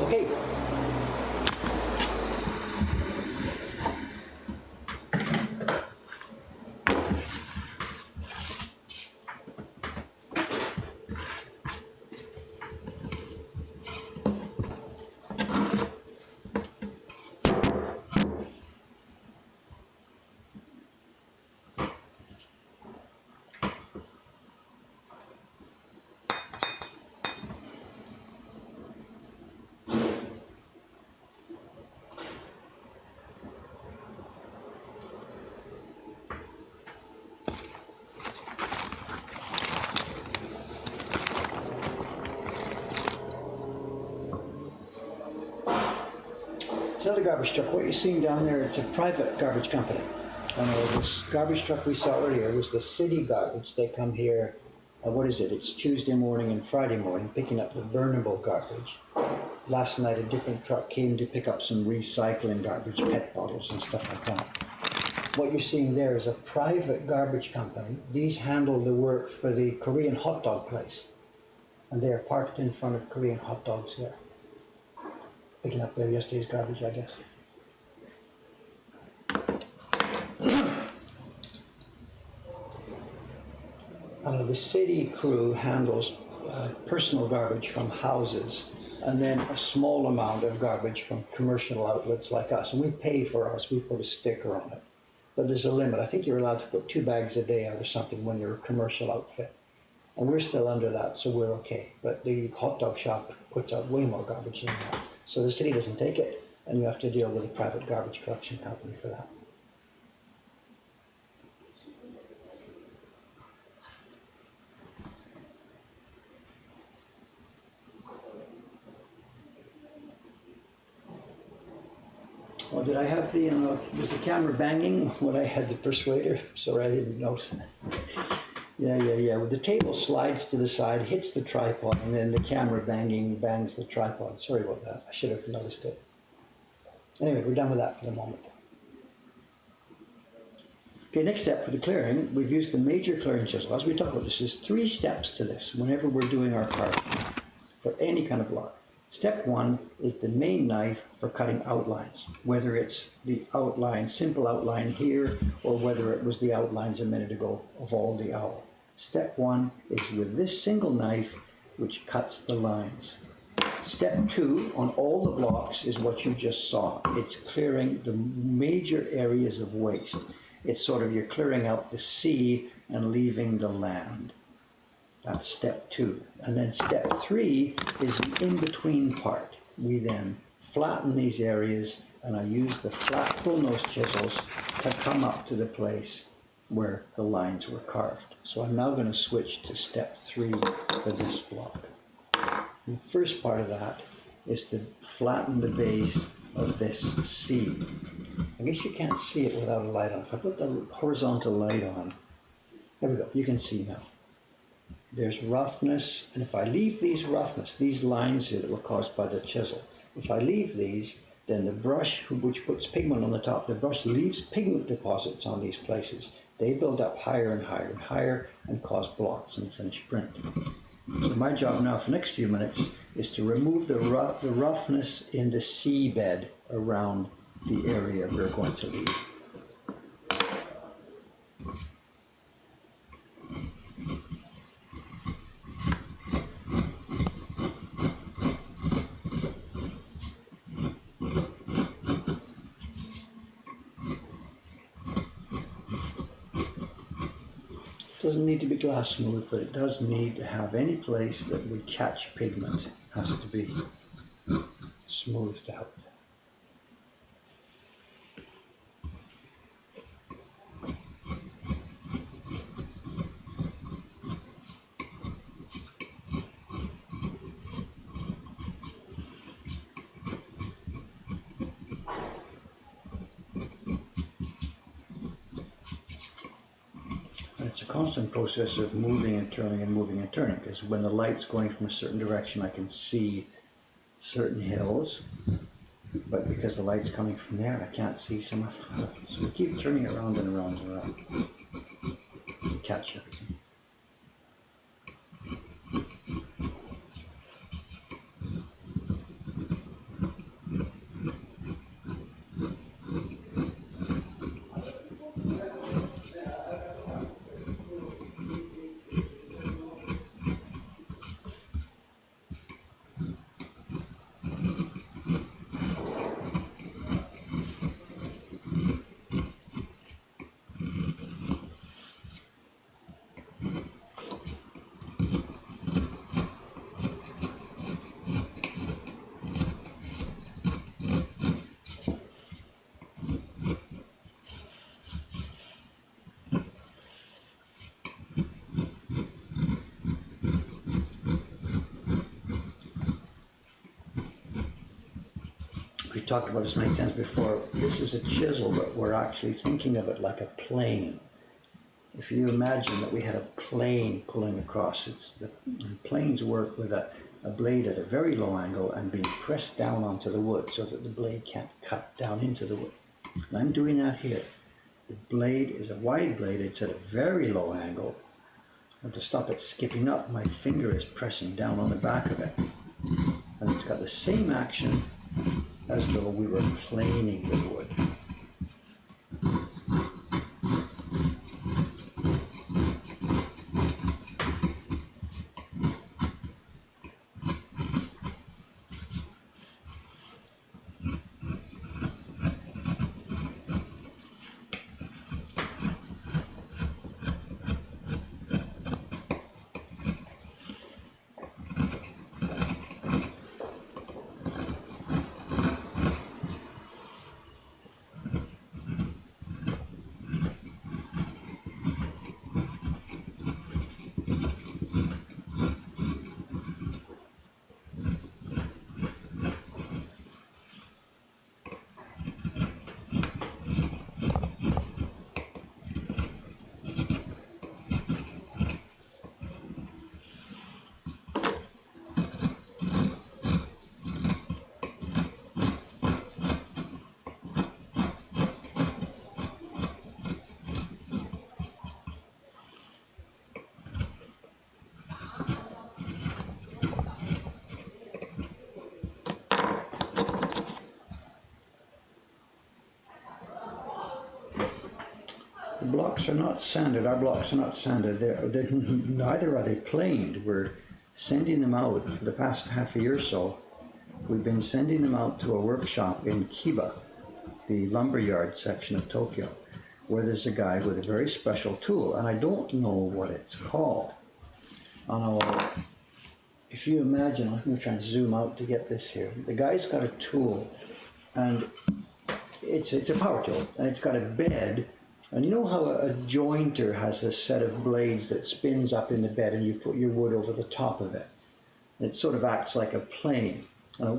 Okay. Another garbage truck. What you're seeing down there, it's a private garbage company. This garbage truck we saw earlier was the city garbage. They come here, what is it? It's Tuesday morning and Friday morning, picking up the burnable garbage. Last night a different truck came to pick up some recycling garbage, pet bottles and stuff like that. What you're seeing there is a private garbage company. These handle the work for the Korean hot dog place. And they are parked in front of Korean hot dogs there. Picking up their yesterday's garbage, I guess. The city crew handles personal garbage from houses, and then a small amount of garbage from commercial outlets like us. And we pay for ours, we put a sticker on it. But there's a limit. I think you're allowed to put 2 bags a day out or something when you're a commercial outfit. And we're still under that, so we're okay. But the hot dog shop puts out way more garbage than that. So the city doesn't take it, and you have to deal with a private garbage collection company for that. Well, did I have was the camera banging when I had the persuader? Sorry, I didn't notice. Yeah. Well, the table slides to the side, hits the tripod, and then the camera bangs the tripod. Sorry about that. I should have noticed it. Anyway, we're done with that for the moment. Okay, next step for the clearing, we've used the major clearing chisel. As we talk about this, there's 3 steps to this whenever we're doing our carving for any kind of block. Step 1 is the main knife for cutting outlines, whether it's the outline, simple outline here, or whether it was the outlines a minute ago of all the owl. Step 1 is with this single knife, which cuts the lines. Step 2 on all the blocks is what you just saw. It's clearing the major areas of waste. It's sort of you're clearing out the sea and leaving the land. That's step 2. And then step 3 is the in-between part. We then flatten these areas, and I use the flat pull nose chisels to come up to the place where the lines were carved. So I'm now going to switch to step 3 for this block. And the first part of that is to flatten the base of this C. I guess you can't see it without a light on. If I put the horizontal light on, there we go, you can see now. There's roughness, and if I leave these lines here that were caused by the chisel, if I leave these, then the brush, which puts pigment on the top, the brush leaves pigment deposits on these places. They build up higher and higher and higher and cause blots in the finished print. So my job now for the next few minutes is to remove the roughness in the seabed around the area we're going to leave. Doesn't need to be glass smooth, but it does need to have any place that would catch pigment. Has to be smoothed out. It's a constant process of moving and turning and moving and turning, because when the light's going from a certain direction, I can see certain hills, but because the light's coming from there, I can't see so much. So we keep turning it around and around and around to catch everything. We talked about this many times before. This is a chisel, but we're actually thinking of it like a plane. If you imagine that we had a plane pulling across, planes work with a blade at a very low angle and being pressed down onto the wood so that the blade can't cut down into the wood. And I'm doing that here. The blade is a wide blade, it's at a very low angle. And to stop it skipping up, my finger is pressing down on the back of it. And it's got the same action as though we were planing the wood. The blocks are not sanded. Our blocks are not sanded. Neither are they planed. We're sending them out for the past half a year or so. We've been sending them out to a workshop in Kiba, the lumberyard section of Tokyo, where there's a guy with a very special tool, and I don't know what it's called. If you imagine, I'm going to try and zoom out to get this here. The guy's got a tool, and it's a power tool, and it's got a bed. And you know how a jointer has a set of blades that spins up in the bed and you put your wood over the top of it? And it sort of acts like a plane. A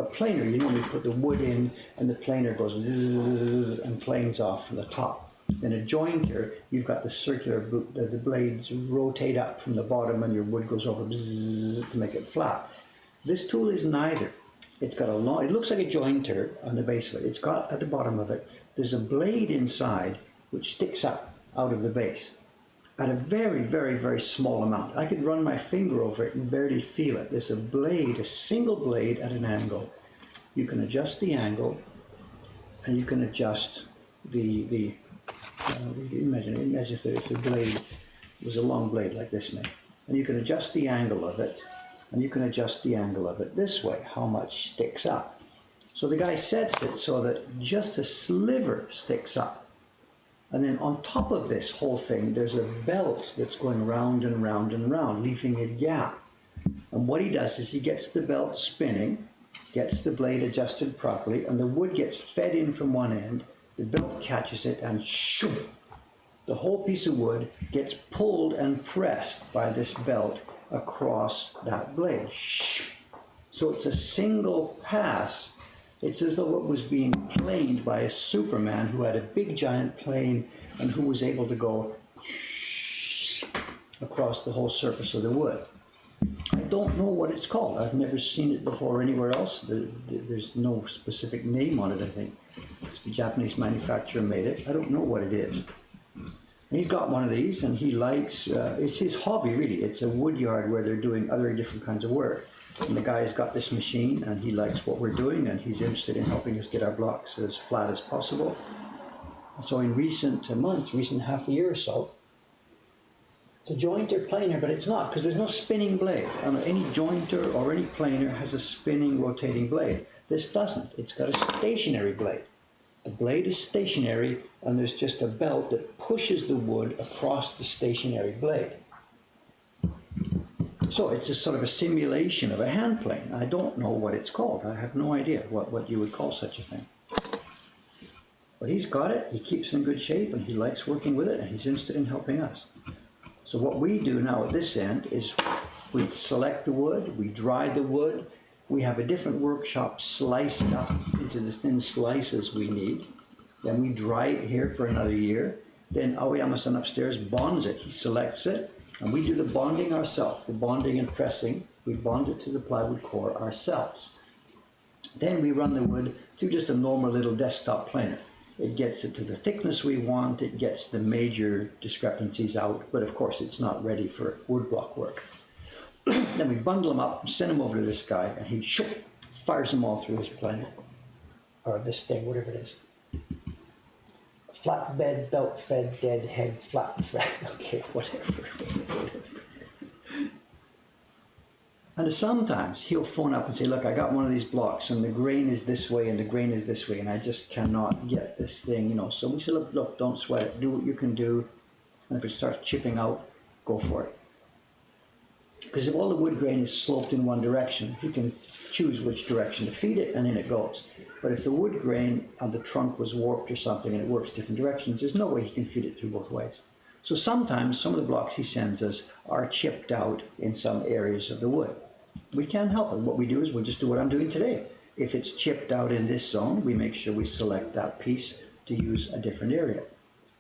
planer, you normally put the wood in and the planer goes zzz and planes off from the top. In a jointer, you've got the circular, the blades rotate up from the bottom and your wood goes over zzz to make it flat. This tool is neither. It's got it looks like a jointer on the base of it. It's got at the bottom of it, there's a blade inside which sticks up out of the base at a very, very, very small amount. I could run my finger over it and barely feel it. There's a blade, a single blade at an angle. You can adjust the angle and you can adjust imagine if the blade was a long blade like this now. And you can adjust the angle of it, and you can adjust the angle of it this way, how much sticks up. So the guy sets it so that just a sliver sticks up. And then on top of this whole thing, there's a belt that's going round and round and round, leaving a gap. And what he does is he gets the belt spinning, gets the blade adjusted properly, and the wood gets fed in from one end, the belt catches it, and shoo, the whole piece of wood gets pulled and pressed by this belt across that blade. So it's a single pass. It's as though it was being planed by a Superman who had a big giant plane and who was able to go across the whole surface of the wood. I don't know what it's called. I've never seen it before anywhere else. There's no specific name on it, I think. The Japanese manufacturer made it. I don't know what it is. And he's got one of these, and he likes, it's his hobby really. It's a wood yard where they're doing other different kinds of work. And the guy's got this machine, and he likes what we're doing, and he's interested in helping us get our blocks as flat as possible. So in recent months, recent half a year or so, it's a jointer planer, but it's not, because there's no spinning blade. Any jointer or any planer has a spinning, rotating blade. This doesn't. It's got a stationary blade. The blade is stationary, and there's just a belt that pushes the wood across the stationary blade. So it's a sort of a simulation of a hand plane. I don't know what it's called. I have no idea what you would call such a thing. But he's got it, he keeps it in good shape, and he likes working with it, and he's interested in helping us. So what we do now at this end is we select the wood, we dry the wood, we have a different workshop slice it up into the thin slices we need. Then we dry it here for another year. Then Aoyama-san upstairs bonds it. He selects it, and we do the bonding ourselves, the bonding and pressing. We bond it to the plywood core ourselves. Then we run the wood through just a normal little desktop planer. It gets it to the thickness we want, it gets the major discrepancies out, but of course it's not ready for woodblock work. Then we bundle them up and send them over to this guy, and he fires them all through his planer, or this thing, whatever it is. Flatbed, belt fed, dead head, flat fed, okay, whatever. And sometimes he'll phone up and say, look, I got one of these blocks and the grain is this way and the grain is this way and I just cannot get this thing, you know. So we say, look, don't sweat it, do what you can do. And if it starts chipping out, go for it. Because if all the wood grain is sloped in one direction, he can choose which direction to feed it and in it goes. But if the wood grain on the trunk was warped or something and it works different directions, there's no way he can feed it through both ways. So sometimes some of the blocks he sends us are chipped out in some areas of the wood. We can't help it. What we do is we just do what I'm doing today. If it's chipped out in this zone, we make sure we select that piece to use a different area.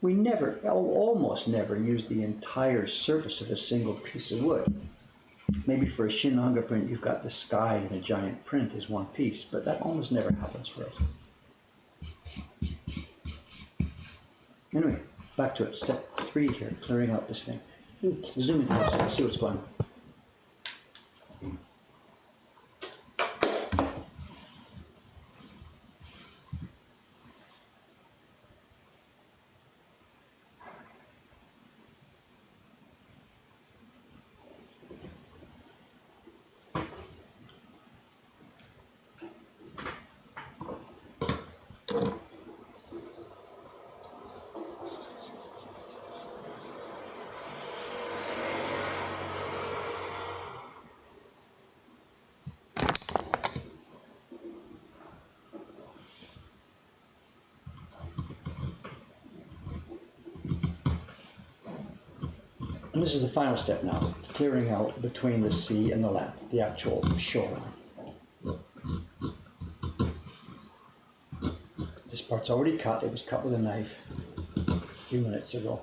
We never, almost never, use the entire surface of a single piece of wood. Maybe for a Shinhanga print, you've got the sky and a giant print as one piece, but that almost never happens for us. Anyway, back to it. Step 3 here, clearing out this thing. Zoom in closer, see what's going on. And this is the final step now, clearing out between the sea and the land, the actual shoreline. This part's already cut, it was cut with a knife a few minutes ago.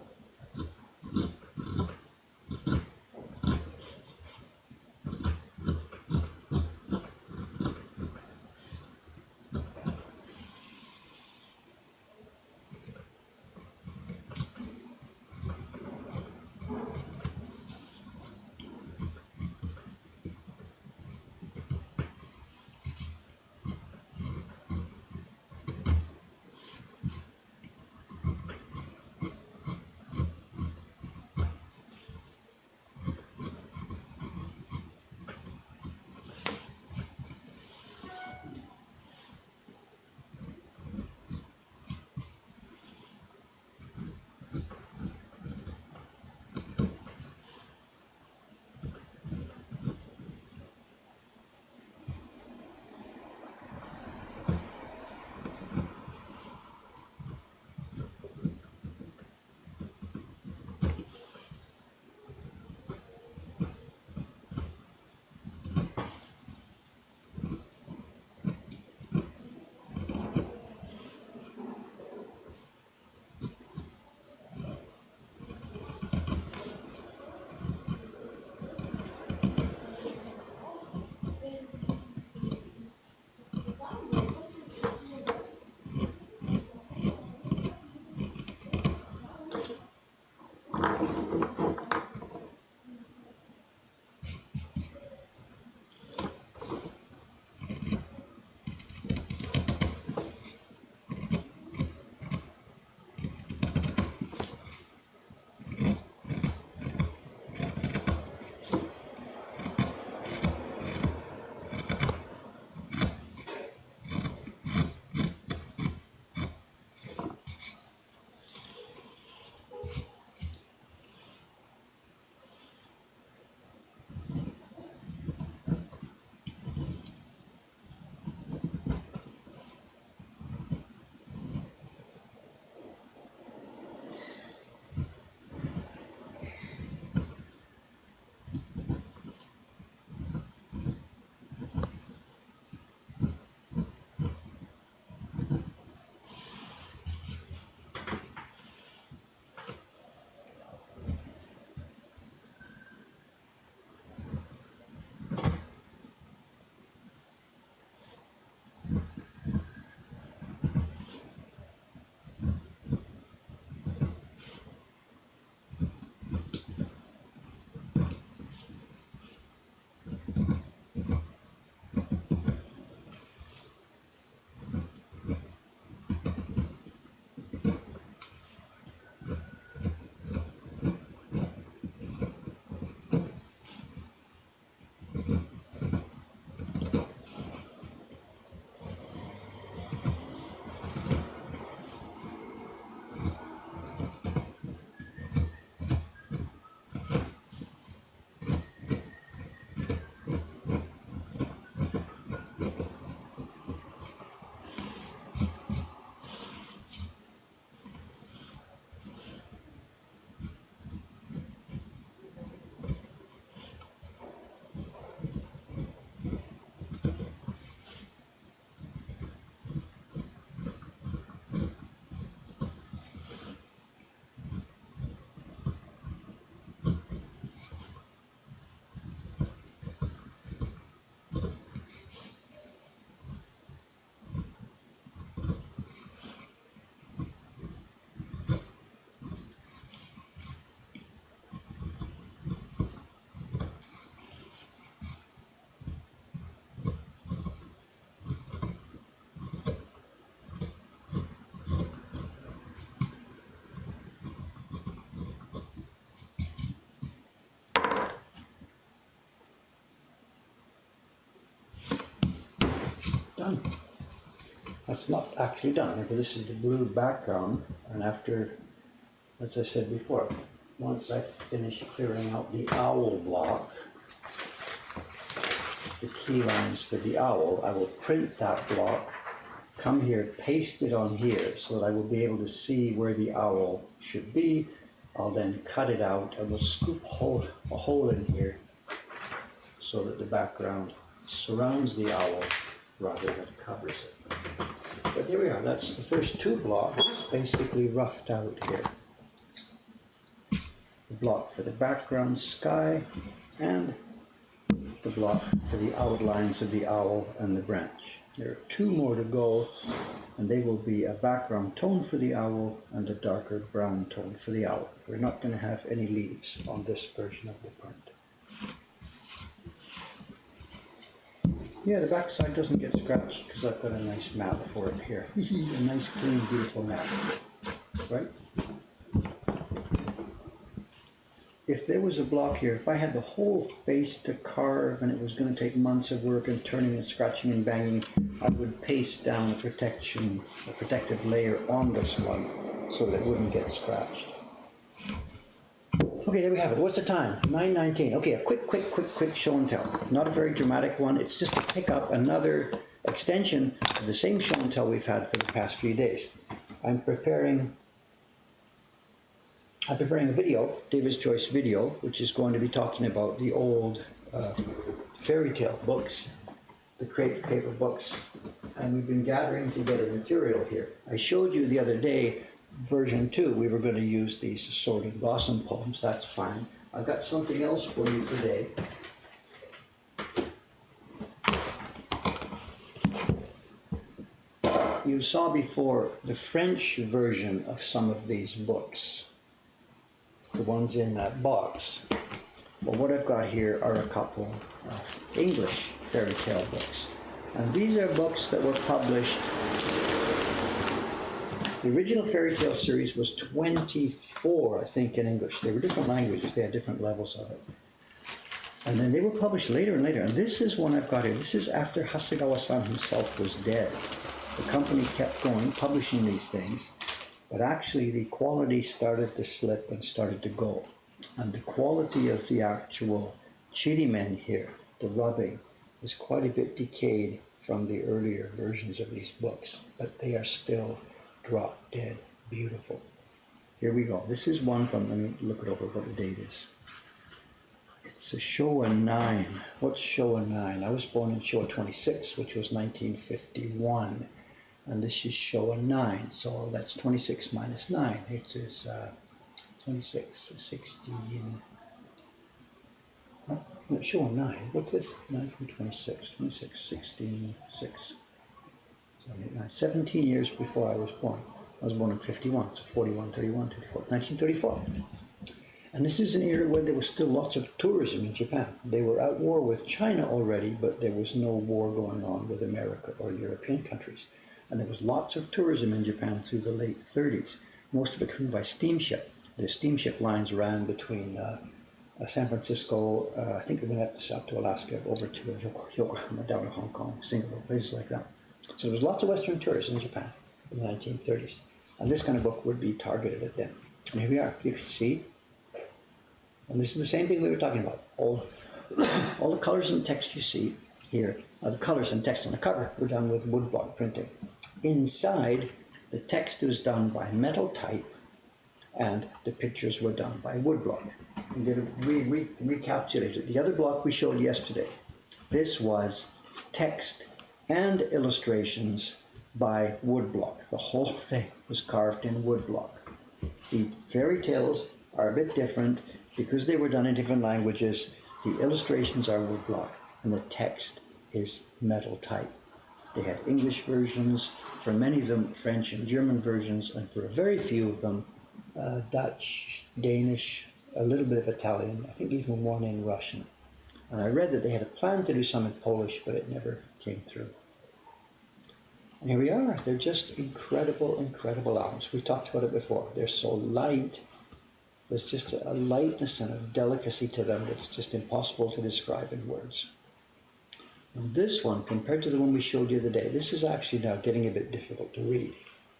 it's not actually done. Remember, this is the blue background, and after, as I said before, once I finish clearing out the owl block, the key lines for the owl, I will print that block, come here, paste it on here so that I will be able to see where the owl should be. I'll then cut it out. I will scoop a hole in here so that the background surrounds the owl rather than covers it. But there we are. That's the first two blocks basically roughed out here. The block for the background sky and the block for the outlines of the owl and the branch. There are two more to go, and they will be a background tone for the owl and a darker brown tone for the owl. We're not going to have any leaves on this version of the print. Yeah, the back side doesn't get scratched because I've got a nice map for it here. A nice, clean, beautiful map, right? If there was a block here, if I had the whole face to carve and it was going to take months of work and turning and scratching and banging, I would paste down a protective layer on this one so that it wouldn't get scratched. Okay, there we have it. What's the time? 9:19. Okay, a quick show and tell. Not a very dramatic one. It's just to pick up another extension of the same show and tell we've had for the past few days. I'm preparing a video, David's Choice video, which is going to be talking about the old fairy tale books, the crepe paper books. And we've been gathering together material here. I showed you the other day, version 2, we were going to use these assorted blossom poems. That's fine. I've got something else for you today. You saw before the French version of some of these books, the ones in that box. Well, what I've got here are a couple of English fairy tale books. And these are books that were published. The original fairy tale series was 24, I think, in English. They were different languages. They had different levels of it. And then they were published later and later. And this is one I've got here. This is after Hasegawa-san himself was dead. The company kept going, publishing these things. But actually, the quality started to slip and started to go. And the quality of the actual chirimen here, the rubbing, is quite a bit decayed from the earlier versions of these books. But they are still drop dead beautiful. Here we go. This is one from, let me look it over what the date is. It's a Showa 9. What's Showa 9? I was born in Showa 26, which was 1951. And this is Showa 9, so that's 26 minus 9. It is 26, 16. No, Showa 9. What's this? 9 from 26. 26, 16, 6. 7, 8, 9. 17 years before I was born. I was born in 51, so 41, 31, 34. 1934. And this is an era where there was still lots of tourism in Japan. They were at war with China already, but there was no war going on with America or European countries. And there was lots of tourism in Japan through the late 30s, most of it coming by steamship. The steamship lines ran between San Francisco, I think it went up to Alaska, over to Yokohama, down to Hong Kong, Singapore, places like that. So there was lots of Western tourists in Japan in the 1930s. And this kind of book would be targeted at them. And here we are, you can see. And this is the same thing we were talking about. All the colors and text you see here, the colors and text on the cover were done with woodblock printing. Inside, the text was done by metal type, and the pictures were done by woodblock. I'm going to recapitulate it. The other block we showed yesterday, this was text and illustrations by woodblock. The whole thing was carved in woodblock. The fairy tales are a bit different because they were done in different languages. The illustrations are woodblock, and the text is metal type. They had English versions, for many of them French and German versions, and for a very few of them Dutch, Danish, a little bit of Italian, I think even one in Russian. And I read that they had a plan to do some in Polish, but it never came through. And here we are. They're just incredible, incredible albums. We talked about it before. They're so light. There's just a lightness and a delicacy to them that's just impossible to describe in words. And this one, compared to the one we showed you the other day, this is actually now getting a bit difficult to read.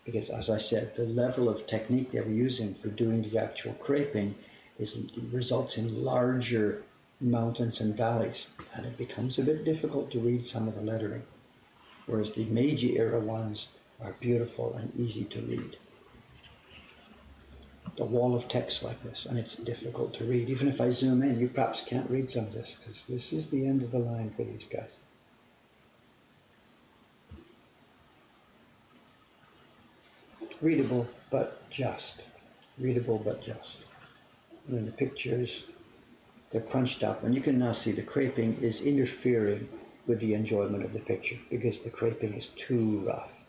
Because as I said, the level of technique they were using for doing the actual creping results in larger mountains and valleys. And it becomes a bit difficult to read some of the lettering. Whereas the Meiji era ones are beautiful and easy to read. A wall of text like this, and it's difficult to read. Even if I zoom in, you perhaps can't read some of this, because this is the end of the line for these guys. Readable, but just. Readable, but just. And then the pictures, they're crunched up, and you can now see the creping is interfering with the enjoyment of the picture, because the creping is too rough.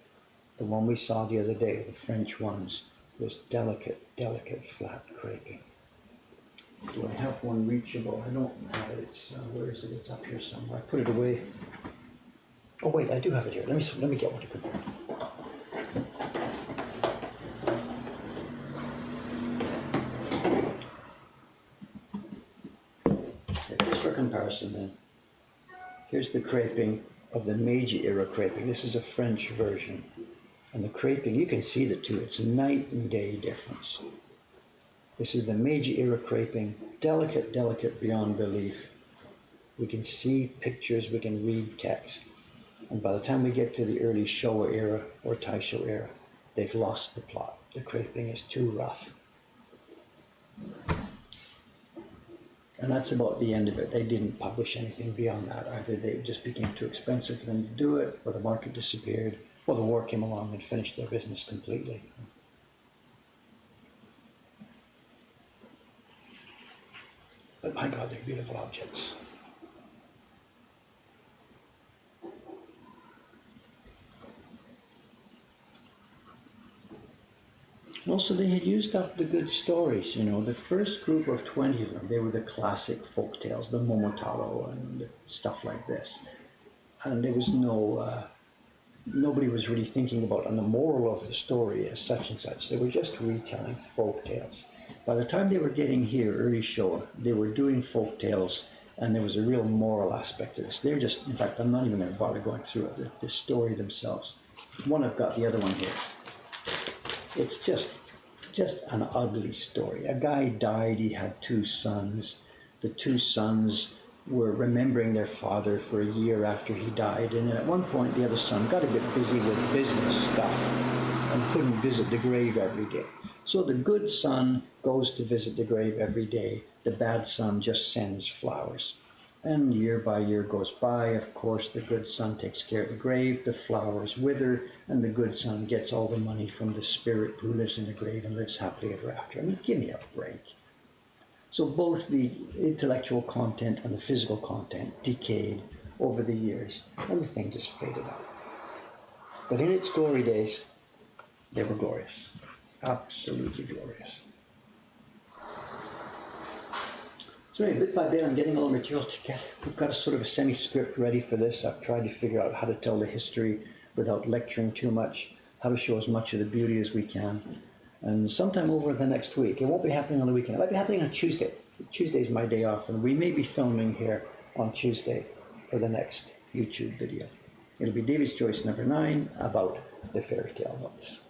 The one we saw the other day, the French ones, was delicate, delicate, flat creping. Do I have one reachable? I don't have it. It's where is it? It's up here somewhere. I put it away. Oh wait, I do have it here. Let me get one to compare. Okay, just for comparison then. Here's the creping of the Meiji era creping. This is a French version. And the creping, you can see the two, it's a night and day difference. This is the Meiji era creping, delicate, delicate beyond belief. We can see pictures, we can read text. And by the time we get to the early Showa era or Taisho era, they've lost the plot. The creping is too rough. And that's about the end of it. They didn't publish anything beyond that. Either they just became too expensive for them to do it, or the market disappeared, or the war came along and finished their business completely. But my God, they're beautiful objects. Also, they had used up the good stories, you know. The first group of 20 of them, they were the classic folk tales, the Momotaro and stuff like this. And there was nobody was really thinking about and the moral of the story as such and such. They were just retelling folk tales. By the time they were getting here, early Showa, they were doing folk tales, and there was a real moral aspect to this. They're just, in fact, I'm not even going to bother going through it, the story themselves. One, I've got the other one here. It's just an ugly story. A guy died, he had two sons. The two sons were remembering their father for a year after he died, and then at one point the other son got a bit busy with business stuff and couldn't visit the grave every day. So the good son goes to visit the grave every day. The bad son just sends flowers. And year by year goes by. Of course, the good son takes care of the grave, the flowers wither, and the good son gets all the money from the spirit who lives in the grave and lives happily ever after. I mean, give me a break. So both the intellectual content and the physical content decayed over the years, and the thing just faded out. But in its glory days, they were glorious. Absolutely glorious. So anyway, bit by bit, I'm getting all the material together. We've got a sort of a semi-script ready for this. I've tried to figure out how to tell the history without lecturing too much, how to show as much of the beauty as we can. And sometime over the next week, it won't be happening on the weekend, it might be happening on Tuesday. Tuesday's my day off, and we may be filming here on Tuesday for the next YouTube video. It'll be David's Choice number 9 about the fairy tale books.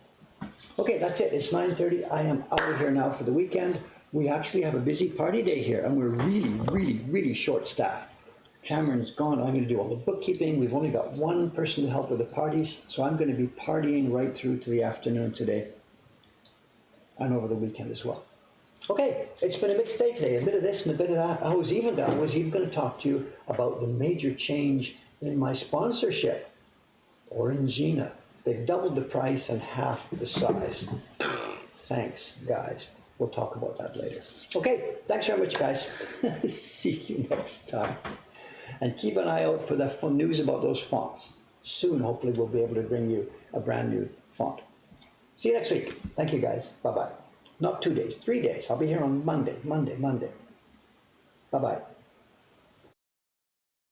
Okay, that's it. It's 9:30. I am out of here now for the weekend. We actually have a busy party day here, and we're really short-staffed. Cameron's gone. I'm going to do all the bookkeeping. We've only got one person to help with the parties, so I'm going to be partying right through to the afternoon today and over the weekend as well. Okay, it's been a mixed day today. A bit of this and a bit of that. I was even going to talk to you about the major change in my sponsorship, Orangina. They've doubled the price and half the size. Thanks, guys. We'll talk about that later. Okay, thanks very much, guys. See you next time. And keep an eye out for the fun news about those fonts. Soon, hopefully, we'll be able to bring you a brand new font. See you next week. Thank you, guys. Bye-bye. Not 2 days, 3 days. I'll be here on Monday. Bye-bye.